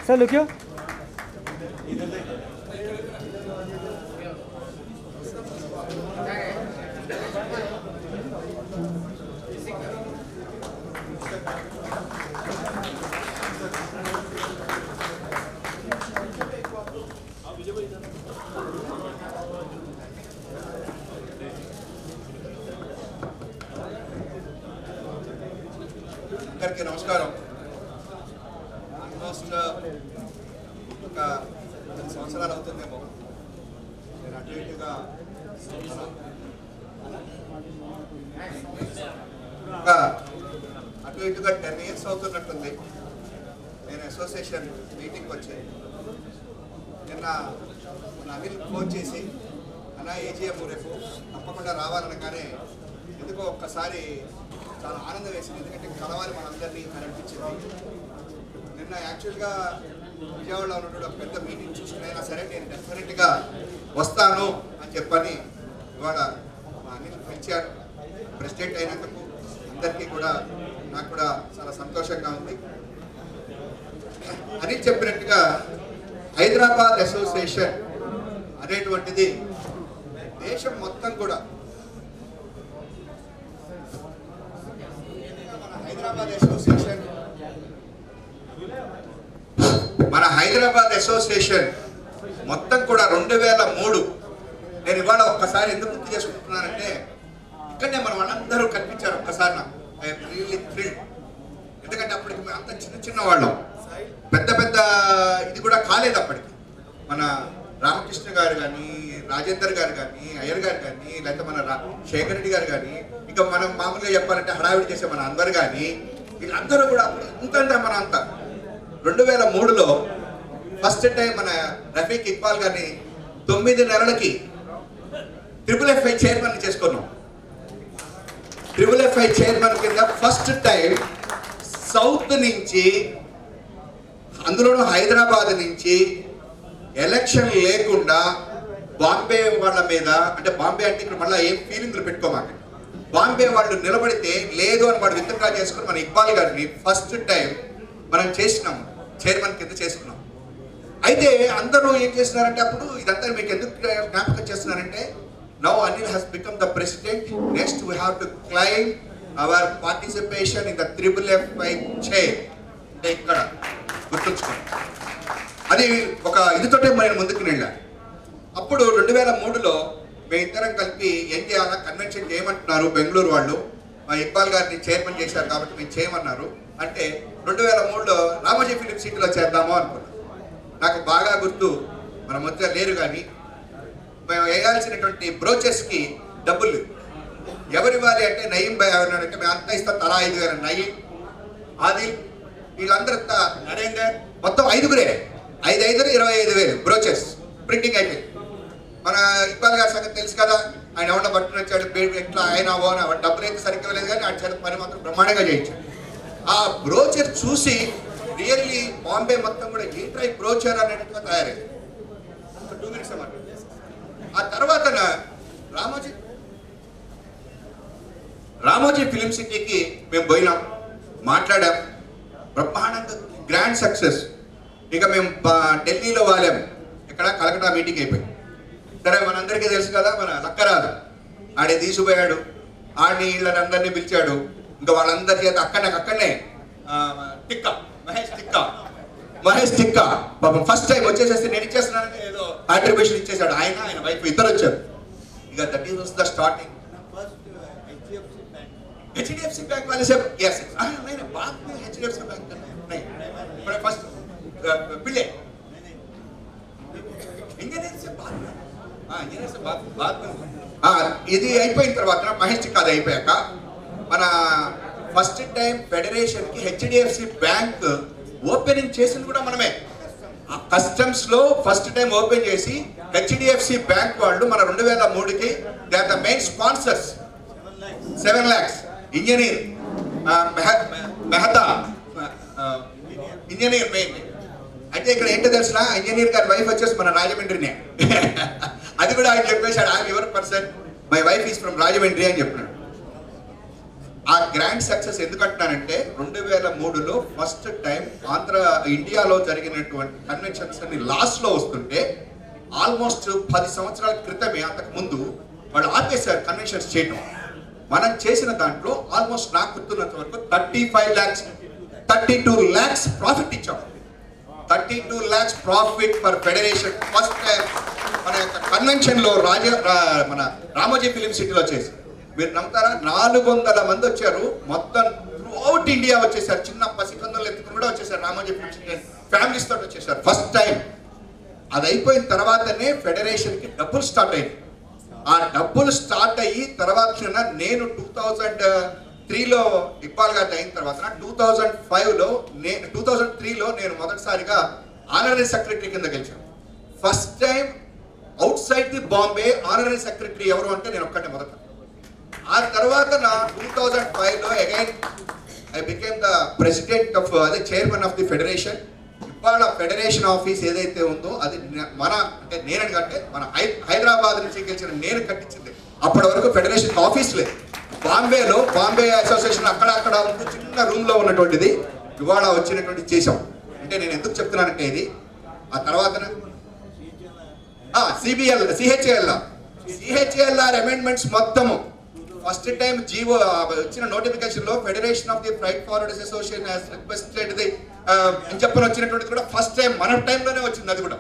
Sir, look here. అందరికీ నమస్కారం. Almost ఒక 10 సంవత్సరాలు అవుతుందేమో నేను అటు ఇటుగా అటు ఇటుగా 10 years అవుతున్నట్టుంది. నేను అసోసియేషన్ మీటింగ్కి వచ్చాను. నిన్న అనిల్ ఫోన్ చేసి అలా ఏజీఎం రేపు తప్పకుండా రావాలనగానే ఎందుకో ఒక్కసారి చాలా ఆనందం వేసింది. ఎందుకంటే కలవాలి మనందరినీ అని అనిపించింది. నిన్న యాక్చువల్గా విజయవాడలో ఉన్నటువంటి ఒక పెద్ద మీటింగ్ చూసుకునైనా సరే నేను డెఫినెట్గా వస్తాను అని చెప్పని ఇవాళ మా అనిల్ పిలిచారు. ప్రెసిడెంట్ అయినందుకు అందరికీ కూడా నాకు కూడా చాలా సంతోషంగా ఉంది. అని చెప్పినట్టుగా హైదరాబాద్ అసోసియేషన్ అనేటువంటిది దేశం మొత్తం కూడా మన హైదరాబాద్ అసోసియేషన్ మొత్తం కూడా 2003 నేను ఇవాళ ఒక్కసారి ఎందుకు గుర్తు చేసుకుంటున్నానంటే ఇక్కడనే మన వాళ్ళందరూ కనిపించారు. ఒక్కసారి నాకు ఐఎమ్ రియల్లీ థ్రిల్డ్. ఎందుకంటే అప్పటికి మేము అంత చిన్న వాళ్ళం, పెద్ద పెద్ద ఇది కూడా కాలేదు అప్పటికి. మన రామకృష్ణ గారు కానీ, రాజేందర్ గారు కానీ, అయ్యర్ గారు కానీ, లేకపోతే మన శేఖర్ రెడ్డి గారు కానీ, ఇంకా మనం మామూలుగా చెప్పాలంటే హడావిడి చేసే మన అన్వర్ కానీ, వీళ్ళందరూ కూడా ఇంకంటే మన అంతా 2003లో ఫస్ట్ టైం మన రఫీక్ ఇక్బాల్ గారిని 9 నెలలకి FFI చైర్మన్ చేసుకున్నాం. FFI చైర్మన్ కింద ఫస్ట్ టైం సౌత్ నుంచి, అందులోనూ హైదరాబాద్ నుంచి ఎలక్షన్ లేకుండా బాంబే వాళ్ళ మీద, అంటే బాంబే అంటే ఇక్కడ మళ్ళీ ఏం ఫీలింగ్లు పెట్టుకోమాక, బాంబే వాళ్ళు నిలబడితే లేదు అని వాడు విత్డ్రా చేసుకుని మన ఇక్బాల్ గారిని ఫస్ట్ టైం మనం చేసినాం, చైర్మన్ కింద చేసుకున్నాం. అయితే అందరూ ఏం చేస్తున్నారంటే అప్పుడు ఇదంతా మీకు ఎందుకు జ్ఞాపకం చేస్తున్నారంటే now Anil has become the president, next we have to claim our participation in the FFI chair. అంటే ఇక్కడ గుర్తుంచుకోండి, అది ఒక ఇదితోటే నేను ముందుకు వెళ్ళాను. అప్పుడు 2003లో మేమిద్దరం కలిపి ఏం చేయాలా, కన్వెన్షన్ చేయమంటున్నారు బెంగళూరు వాళ్ళు, మా ఇక్బాల్ గారిని చైర్మన్ చేశారు కాబట్టి మేము చేయమన్నారు. అంటే 2003లో రామోజీ ఫిలిం సిటీలో చేద్దాము అనుకున్నాం. నాకు బాగా గుర్తు, మన మధ్య లేరు కానీ మేము వేయాల్సినటువంటి బ్రోచెస్కి డబ్బులు ఎవరు ఇవ్వాలి అంటే నయీం భయ్ అన్నాడంటే మేము అంతా ఇస్తాం, తలా 5,000. నయీం, ఆదిల్, వీళ్ళందరూ నరేందర్, మొత్తం 5గురే, 5 25,000 బ్రోచెస్ ప్రింటింగ్ అయిపోయింది. మన ఇక్బాల్ గారి సంగతి తెలుసు కదా, ఆయన ఎవరిన బట్టలు వచ్చాడు, ఎట్లా ఆయన డబ్బులు అయితే సరిగ్గా లేదు కానీ ఆయన చేత పని మాత్రం బ్రహ్మాండంగా చేయించాడు. ఆ బ్రోచర్ చూసి రియల్లీ బాంబే మొత్తం కూడా ఏంట్రా ఈ బ్రోచర్ అనేట్టుగా తయారైంది. 2 minutes అన్నమాట. ఆ తర్వాత రామోజీ ఫిలిం సిటీకి మేము పోయినాం, మాట్లాడాం, బ్రహ్మాండంగా గ్రాండ్ సక్సెస్. ఇక మేము ఢిల్లీలో వాలాం, ఇక్కడ కలకటా మీటింగ్ అయిపోయింది. సరే మనందరికీ తెలుసు కదా, మన లక్కరాజు ఆడే తీసుకుపోయాడు, ఆడిని వీళ్ళని అందరినీ పిలిచాడు. ఇంకా వాళ్ళందరి చేత అక్కడనే టిక్కా మహేష్ టిక్కా పాపం ఫస్ట్ టైం వచ్చేసేసి నేను ఇచ్చేస్తున్నానని ఏదో కాంట్రిబ్యూషన్ ఇచ్చేసాడు. ఆయన వైఫ్ ఇద్దరు వచ్చారు. ఇక that is the starting. HDFC bank वाले से यस नहीं बाद में HDFC बैंक नहीं बड़े फर्स्ट पिले इंजीनियर से बात ఇంజనీర్ से बात ఇది అయిపోయిన తర్వాత మహేష్ టిక్కా అది అయిపోయాక మన ఫస్ట్ టైం ఫెడరేషన్ కి HDFC బ్యాంక్ ఓపెనింగ్ చేసింది కూడా మనమే. కస్టమ్స్ లో ఫస్ట్ టైం ఓపెన్ చేసి HDFC బ్యాంక్ వాళ్ళు మన 2003కి they are the main sponsors. 7 lakhs engineer Mehta engineer main. అయితే ఇక్కడ ఏంటో తెలిసిన ఇంజనీర్ గారి వైఫ్ వచ్చేసి మన రాజమండ్రినే. అది కూడా ఆయన చెప్పేశాడు, I'm your person, my wife is from Rajahmundry అని చెప్పినాడు. ఆ గ్రాండ్ సక్సెస్ ఎందుకంటున్నానంటే 2003లో ఫస్ట్ టైం ఇండియాలో జరిగినటువంటి కన్వెన్షన్స్ అన్ని లాస్ట్ లో వస్తుంటే ఆల్మోస్ట్ 10 సంవత్సరాల క్రితమే అంతకు ముందు వాళ్ళు ఆపేశారు కన్వెన్షన్స్ చేయడం. మనం చేసిన దాంట్లో ఆల్మోస్ట్ నాకు గుర్తున్నంత వరకు 32 lakhs ప్రాఫిట్ ఇచ్చాం. 32 lakhs profit for federation first time మన యొక్క కన్వెన్షన్ లో మన రామోజీ ఫిలిం సిటీలో చేసి. మీరు నమ్ముతారా, 400 మంది వచ్చారు. మొత్తం త్రూఅవుట్ ఇండియా వచ్చేసారు. చిన్న పసికందులు ఎత్తుకుని కూడా వచ్చేసారు. రామోజీ ఫిలిం సిటీ ఫ్యామిలీస్ తోటి వచ్చేసారు ఫస్ట్ టైం. అది అయిపోయిన తర్వాతనే ఫెడరేషన్ కి డబ్బులు స్టార్ట్ అయింది. ఆ డబ్బులు స్టార్ట్ అయ్యి తర్వాత నేను 2003లో ఇక్బాల్ గారు అయిన తర్వాత 2003లో నేను మొదటిసారిగా ఆనరీ సెక్రటరీ కింద గెలిచాను. First time outside the Bombay honorary secretary ఎవరు అంటే నేను ఒక్కటే మొదట. ఆ తర్వాత నా 2005లో again I became the president of అదే చైర్మన్ ఆఫ్ ది ఫెడరేషన్. ఇవాళ ఫెడరేషన్ ఆఫీస్ ఏదైతే ఉందో అది మన అంటే నేనంటే మన హైదరాబాద్ నుంచి గెలిచిన నేను కట్టించింది. అప్పటి వరకు ఫెడరేషన్ ఆఫీస్ లేదు. బాంబేలో బాంబే అసోసియేషన్ అక్కడ ఉంటూ చిన్న రూమ్ లో ఉన్నటువంటిది ఇవాళ వచ్చినటువంటి చేసాం. అంటే నేను ఎందుకు చెప్తున్నానంటే ఇది ఆ తర్వాత సిహెచ్ఏఎల్ఆర్ అమెండ్మెంట్స్ మొత్తము ఫస్ట్ టైం జీవో వచ్చిన నోటిఫికేషన్ లో federation of the freight forwarders association has requested the అని చెప్పని వచ్చినటువంటి కూడా ఫస్ట్ టైం మన టైంలోనే వచ్చింది. అది కూడా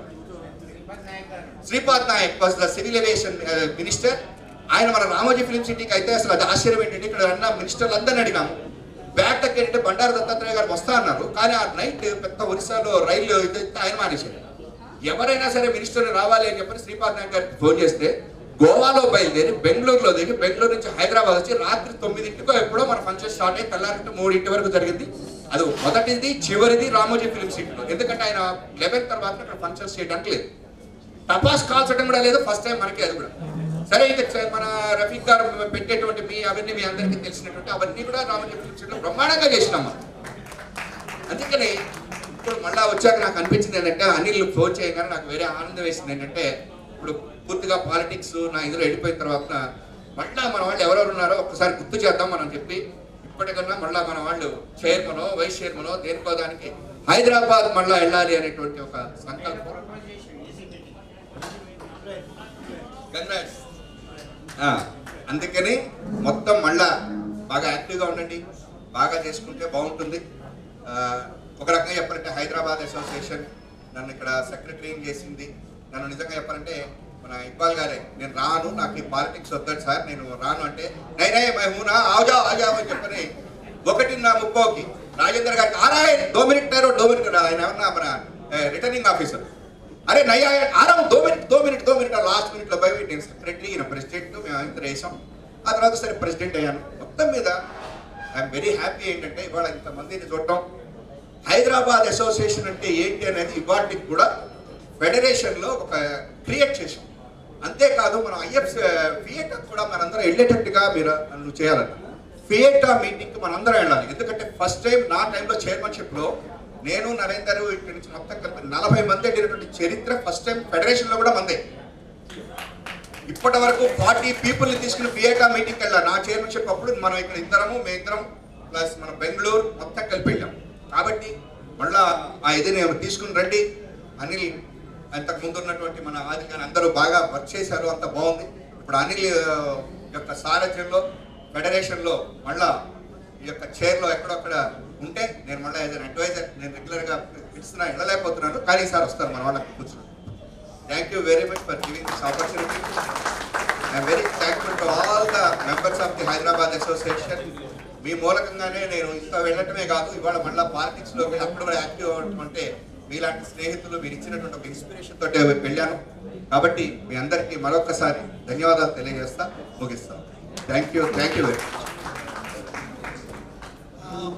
Shripad Naik was the civil aviation minister. ఆయన మన రామోజీ ఫిలిం సిటీకి అయితే అసలు అది ఆశ్చర్యం ఏంటంటే ఇక్కడ అన్న మినిస్టర్లు అందరినీ అడిగాము. బ్యాక్ టక్ ఏంటంటే బండారు దత్తాత్రేయ గారు వస్తా అన్నారు, కానీ ఆ నైట్ పెద్ద ఒరిస్సాలో రైలు ఆయన మానేశారు. ఎవరైనా సరే మినిస్టర్ రావాలి అని చెప్పని శ్రీపాద్ నాయక్ గారికి ఫోన్ చేస్తే గోవాలో బయలుదేరి బెంగళూరులో దిగి బెంగళూరు నుంచి హైదరాబాద్ వచ్చి రాత్రి 9ంటికో ఎప్పుడో మన ఫంక్షన్ స్టార్ట్ అయ్యి తెల్లారి 3 వరకు జరిగింది. అది మొదటిది చివరిది రామోజీ ఫిలిం సిటీలో. ఎందుకంటే ఆయన 11 తర్వాత అక్కడ ఫంక్షన్స్ చేయడానికి లేదు, టపాస్ కాల్చడం కూడా లేదు. ఫస్ట్ టైం మనకి అది కూడా సరే. ఇక మన రఫీక్ గారు పెట్టేటువంటి అవన్నీ మీ అందరికీ తెలిసినటువంటి అవన్నీ కూడా రామోజీ ఫిలిం సిటీలో బ్రహ్మాండంగా చేసినాము. అందుకని ఇప్పుడు మళ్ళా వచ్చాక నాకు అనిపించింది ఏంటంటే అనిల్ ఫోన్ చేయగానే నాకు వేరే ఆనందం వేసింది ఏంటంటే ఇప్పుడు పూర్తిగా పాలిటిక్స్ నా ఇందులో వెళ్ళిపోయిన తర్వాత మళ్ళా మన వాళ్ళు ఎవరెవరు ఉన్నారో ఒక్కసారి గుర్తు చేద్దాం మనం చెప్పి ఇప్పటికన్నా మళ్ళా మన వాళ్ళు చైర్మనో వైస్ చైర్మనో దేనికో దానికి హైదరాబాద్ మళ్ళా వెళ్ళాలి అనేటువంటి ఒక సంకల్పం. అందుకని మొత్తం మళ్ళా బాగా యాక్టివ్గా ఉండండి, బాగా చేసుకుంటే బాగుంటుంది. ఒక రకంగా చెప్పాలంటే హైదరాబాద్ అసోసియేషన్ నన్ను ఇక్కడ సెక్రటరీ చేసింది. నన్ను నిజంగా చెప్పాలంటే మన ఇక్బాల్ గారే నేను రాను, నాకు ఈ పాలిటిక్స్ వద్దండి సార్, నేను రాను అంటే నైనా హూనా ఆజా అని చెప్పని 1:30కి రాజేందర్ గారికి 2 మినిట్ ఆయన ఏమన్నా మన రిటర్నింగ్ ఆఫీసర్ అరే నయ్యా 2 మినిట్ లాస్ట్ మినిట్లో పోయి నేను సెక్రటరీ ఈయన ప్రెసిడెంట్ మేము ఇద్దరు వేసాం. ఆ తర్వాత సరే ప్రెసిడెంట్ అయ్యాను. మొత్తం మీద ఐఎమ్ వెరీ హ్యాపీ ఏంటంటే ఇవాళ ఇంతమందిని చూడటం. హైదరాబాద్ అసోసియేషన్ అంటే ఏంటి అనేది ఇవాటికి కూడా ఫెడరేషన్లో ఒక క్రియేట్ చేసాం. అంతేకాదు మనం ఫియేటా కూడా మనందరం వెళ్ళేటట్టుగా మీరు నన్ను చేయాలన్న ఫియేటా మీటింగ్కి మనందరం వెళ్ళాలి. ఎందుకంటే ఫస్ట్ టైం నా టైంలో చైర్మన్షిప్లో నేను నరేందర్ ఇక్కడి నుంచి మొత్తం కలిపి 40 మంది వెళ్ళినటువంటి చరిత్ర ఫస్ట్ టైం ఫెడరేషన్లో కూడా మందే. ఇప్పటి వరకు 40 పీపుల్ని తీసుకుని ఫియేటా మీటింగ్కి వెళ్ళాలి. నా చైర్మన్షిప్ అప్పుడు మనం ఇక్కడ మేమిద్దరం ప్లస్ మన బెంగళూరు మొత్తం కలిపి వెళ్ళాం. కాబట్టి మళ్ళా ఆ ఇది నేను తీసుకుని రండి. అనిల్ అంతకు ముందు ఉన్నటువంటి మన ఆది కానీ అందరూ బాగా వర్క్ చేశారు, అంత బాగుంది. ఇప్పుడు అనిల్ యొక్క సారథ్యంలో ఫెడరేషన్లో మళ్ళా ఈ యొక్క చైర్లో ఎక్కడొక్కడ ఉంటే నేను మళ్ళీ యాజ్ అన్ అడ్వైజర్ నేను రెగ్యులర్గా పిలుస్తున్నా, వెళ్ళలేకపోతున్నాను, కానీ ఈసారి వస్తారు మన వాళ్ళకి కూర్చున్నాను. Thank you very much for giving this opportunity. I'm very thankful to all the members of the Hyderabad association. మీ మూలకంగానే నేను ఇంత వెళ్ళటమే కాదు, ఇవాళ మళ్ళీ పాలిటిక్స్లో అప్పుడు కూడా యాక్టివ్ అవ్వడం అంటే మీలాంటి స్నేహితులు మీరు ఇచ్చినటువంటి ఒక ఇన్స్పిరేషన్ తోటి వెళ్ళాను. కాబట్టి మీ అందరికీ మరొకసారి ధన్యవాదాలు తెలియజేస్తా, ముగిస్తాను. Thank you very much.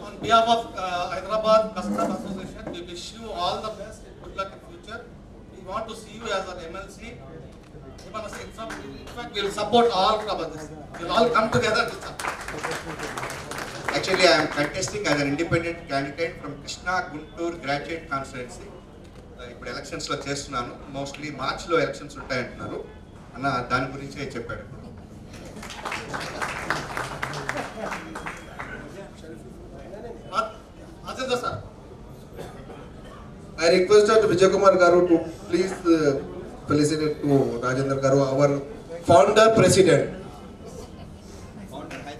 On behalf of Hyderabad Custom Association, we wish you all the best, good luck in future. We want to see you as an MLC. In fact, we will support all brothers. We will all come together to support. Actually, I am contesting as an independent candidate from Krishna Guntur Graduate Constituency. ఇప్పుడు ఎలక్షన్స్లో చేస్తున్నాను. Mostly మార్చ్లో elections ఉంటాయంటున్నారు అన్న, దాని గురించే చెప్పాడు. I requested Vijay Kumar Garu to please felicitate to Rajendra Garu, our founder president.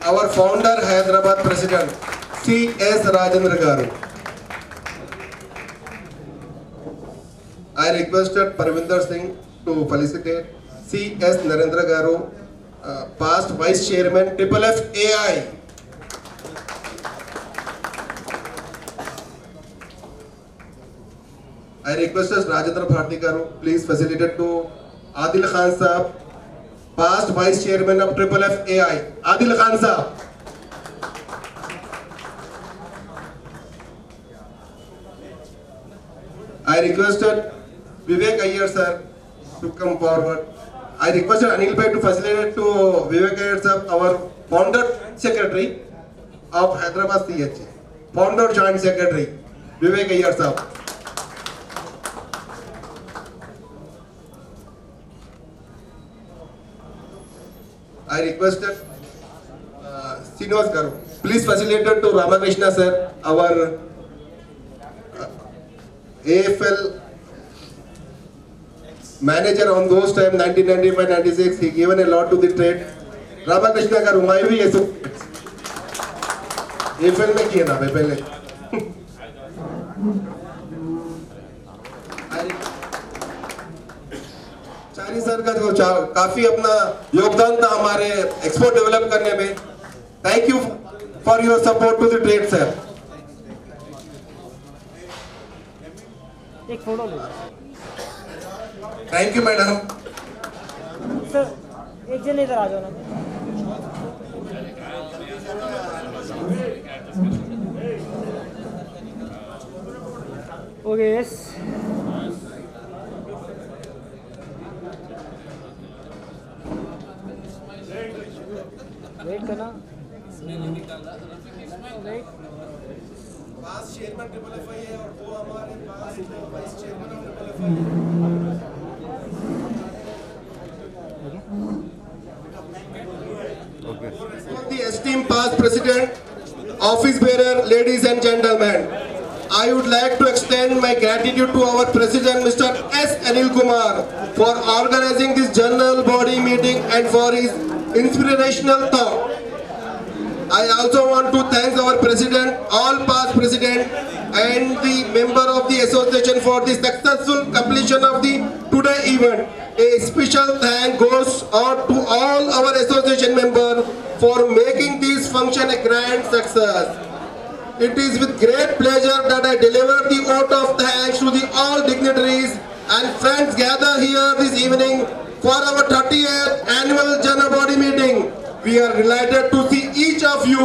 Our founder Hyderabad president, C.S. Rajendra Garu. I requested Parvinder Singh to felicitate C.S. Narendra Garu, past vice chairman FFF AI. I requested Rajendra Bharti Garu, please facilitate to Adil Khan Saab, past vice chairman of FFF AI. Adil Khan Saab. I requested Vivek Iyer sir to come forward. I requested Anil Bhai to facilitate to Vivek Iyer sir, our founder secretary of Hyderabad CH. Founder joint secretary, Vivek Iyer sir. I requested Srinivas Garu, please facilitate to Ramakrishna sir, our AFL manager on those time 1995-96. He given a lot to the trade. Ramakrishna Garu, my भी ऐसे AFL में किया ना मैं पहले. चारी sir का जो काफी अपना योगदान था हमारे एक्सपोर्ट डेवलप करने में. Thank you for your support to the trade sir. एक फोटो ले. Thank you madam. सर एक जन इधर आ जाओ ना. Okay yes. वेट करना. वेट. पास चेयरमैन FFF है और वो हमारे पास vice chairman of FFF. Okay. The esteemed past president, office bearer, ladies and gentlemen, I would like to extend my gratitude to our president, Mr. S. Anil Kumar, for organizing this general body meeting and for his inspirational talk. I also want to thank our president, all past president, and the member of the association for the successful completion of the today event. A special thank goes out to all our association members for making this function a grand success. It is with great pleasure that I deliver the vote of thanks to the all dignitaries and friends gathered here this evening for our 30th annual General Body meeting. We are delighted to see each of you,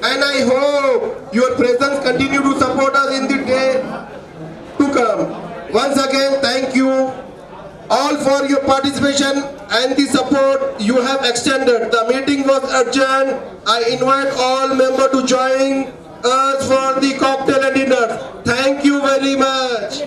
and I hope your presence continue to support us in the day to come. Once again, thank you all for your participation and the support you have extended. The meeting was adjourned. I invite all members to join us for the cocktail and dinner. Thank you very much.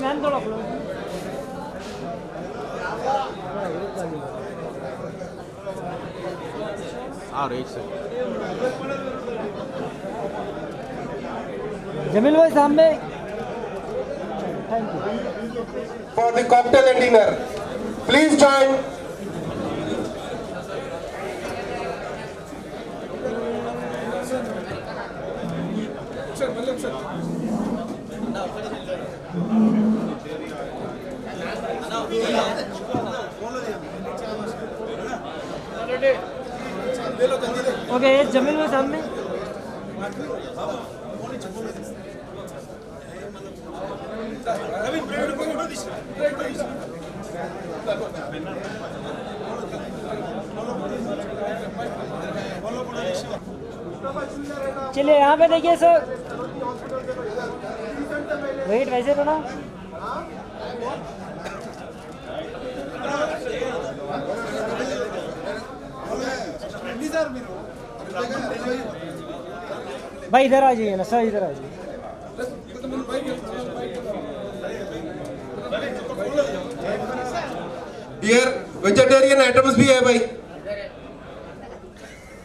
Jameel भाई सामने. for the cocktail and dinner. Please join. Okay जमीन में सामने चलिए यहाँ पे देखिए sir wait वैसे तो ना भाई इधर आ जाइए ना सर इधर आ जाइए डियर वेजिटेरियन आइटम्स भी है भाई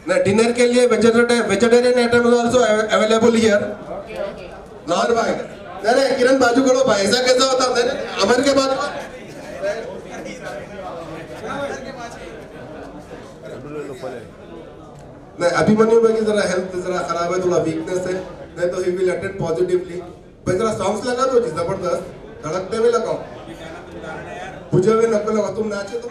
ना डिनर के लिए vegetarian items also available here non भाई अरे किरण बाजू करो भाई ऐसा कैसा होता है अमर के बाद नहीं अभिमन्यु भाई की जरा हेल्थ जरा खराब है थोड़ा वीकनेस है नहीं तो ही विल अटेंड पॉजिटिवली भाई जरा सॉन्ग्स लगा दो जी जबरदस्त धड़कते हुए लगाओ बुझे हुए नको लगाओ तुम नाचे तो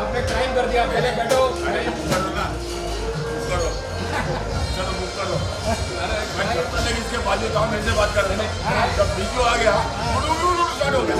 आपने क्राइम कर दिया पहले बैठो चलो बुक करो मैं जब तक इसके बाजू था मेरे बात कर रहे हैं जब वीडियो आ गया स्टार्ट हो गया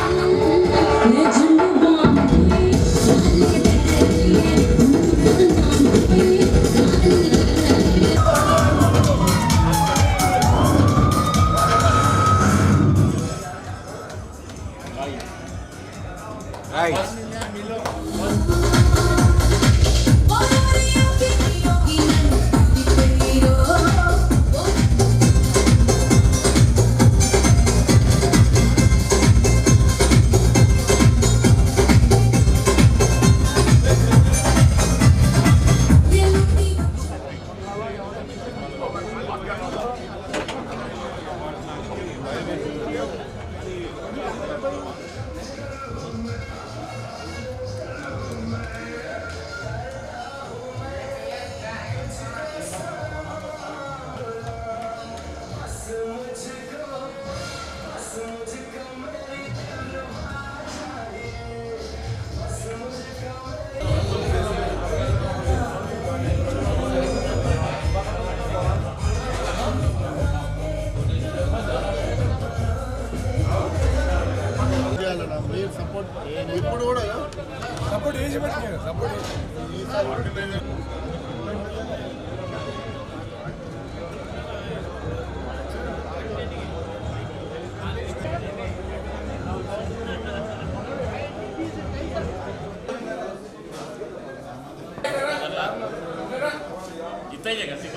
సపోర్ట్ ఇప్పుడు కూడా సపోర్ట్ చేసి పెట్టినా సపోర్ట్ इतना ही जगह सिर्फ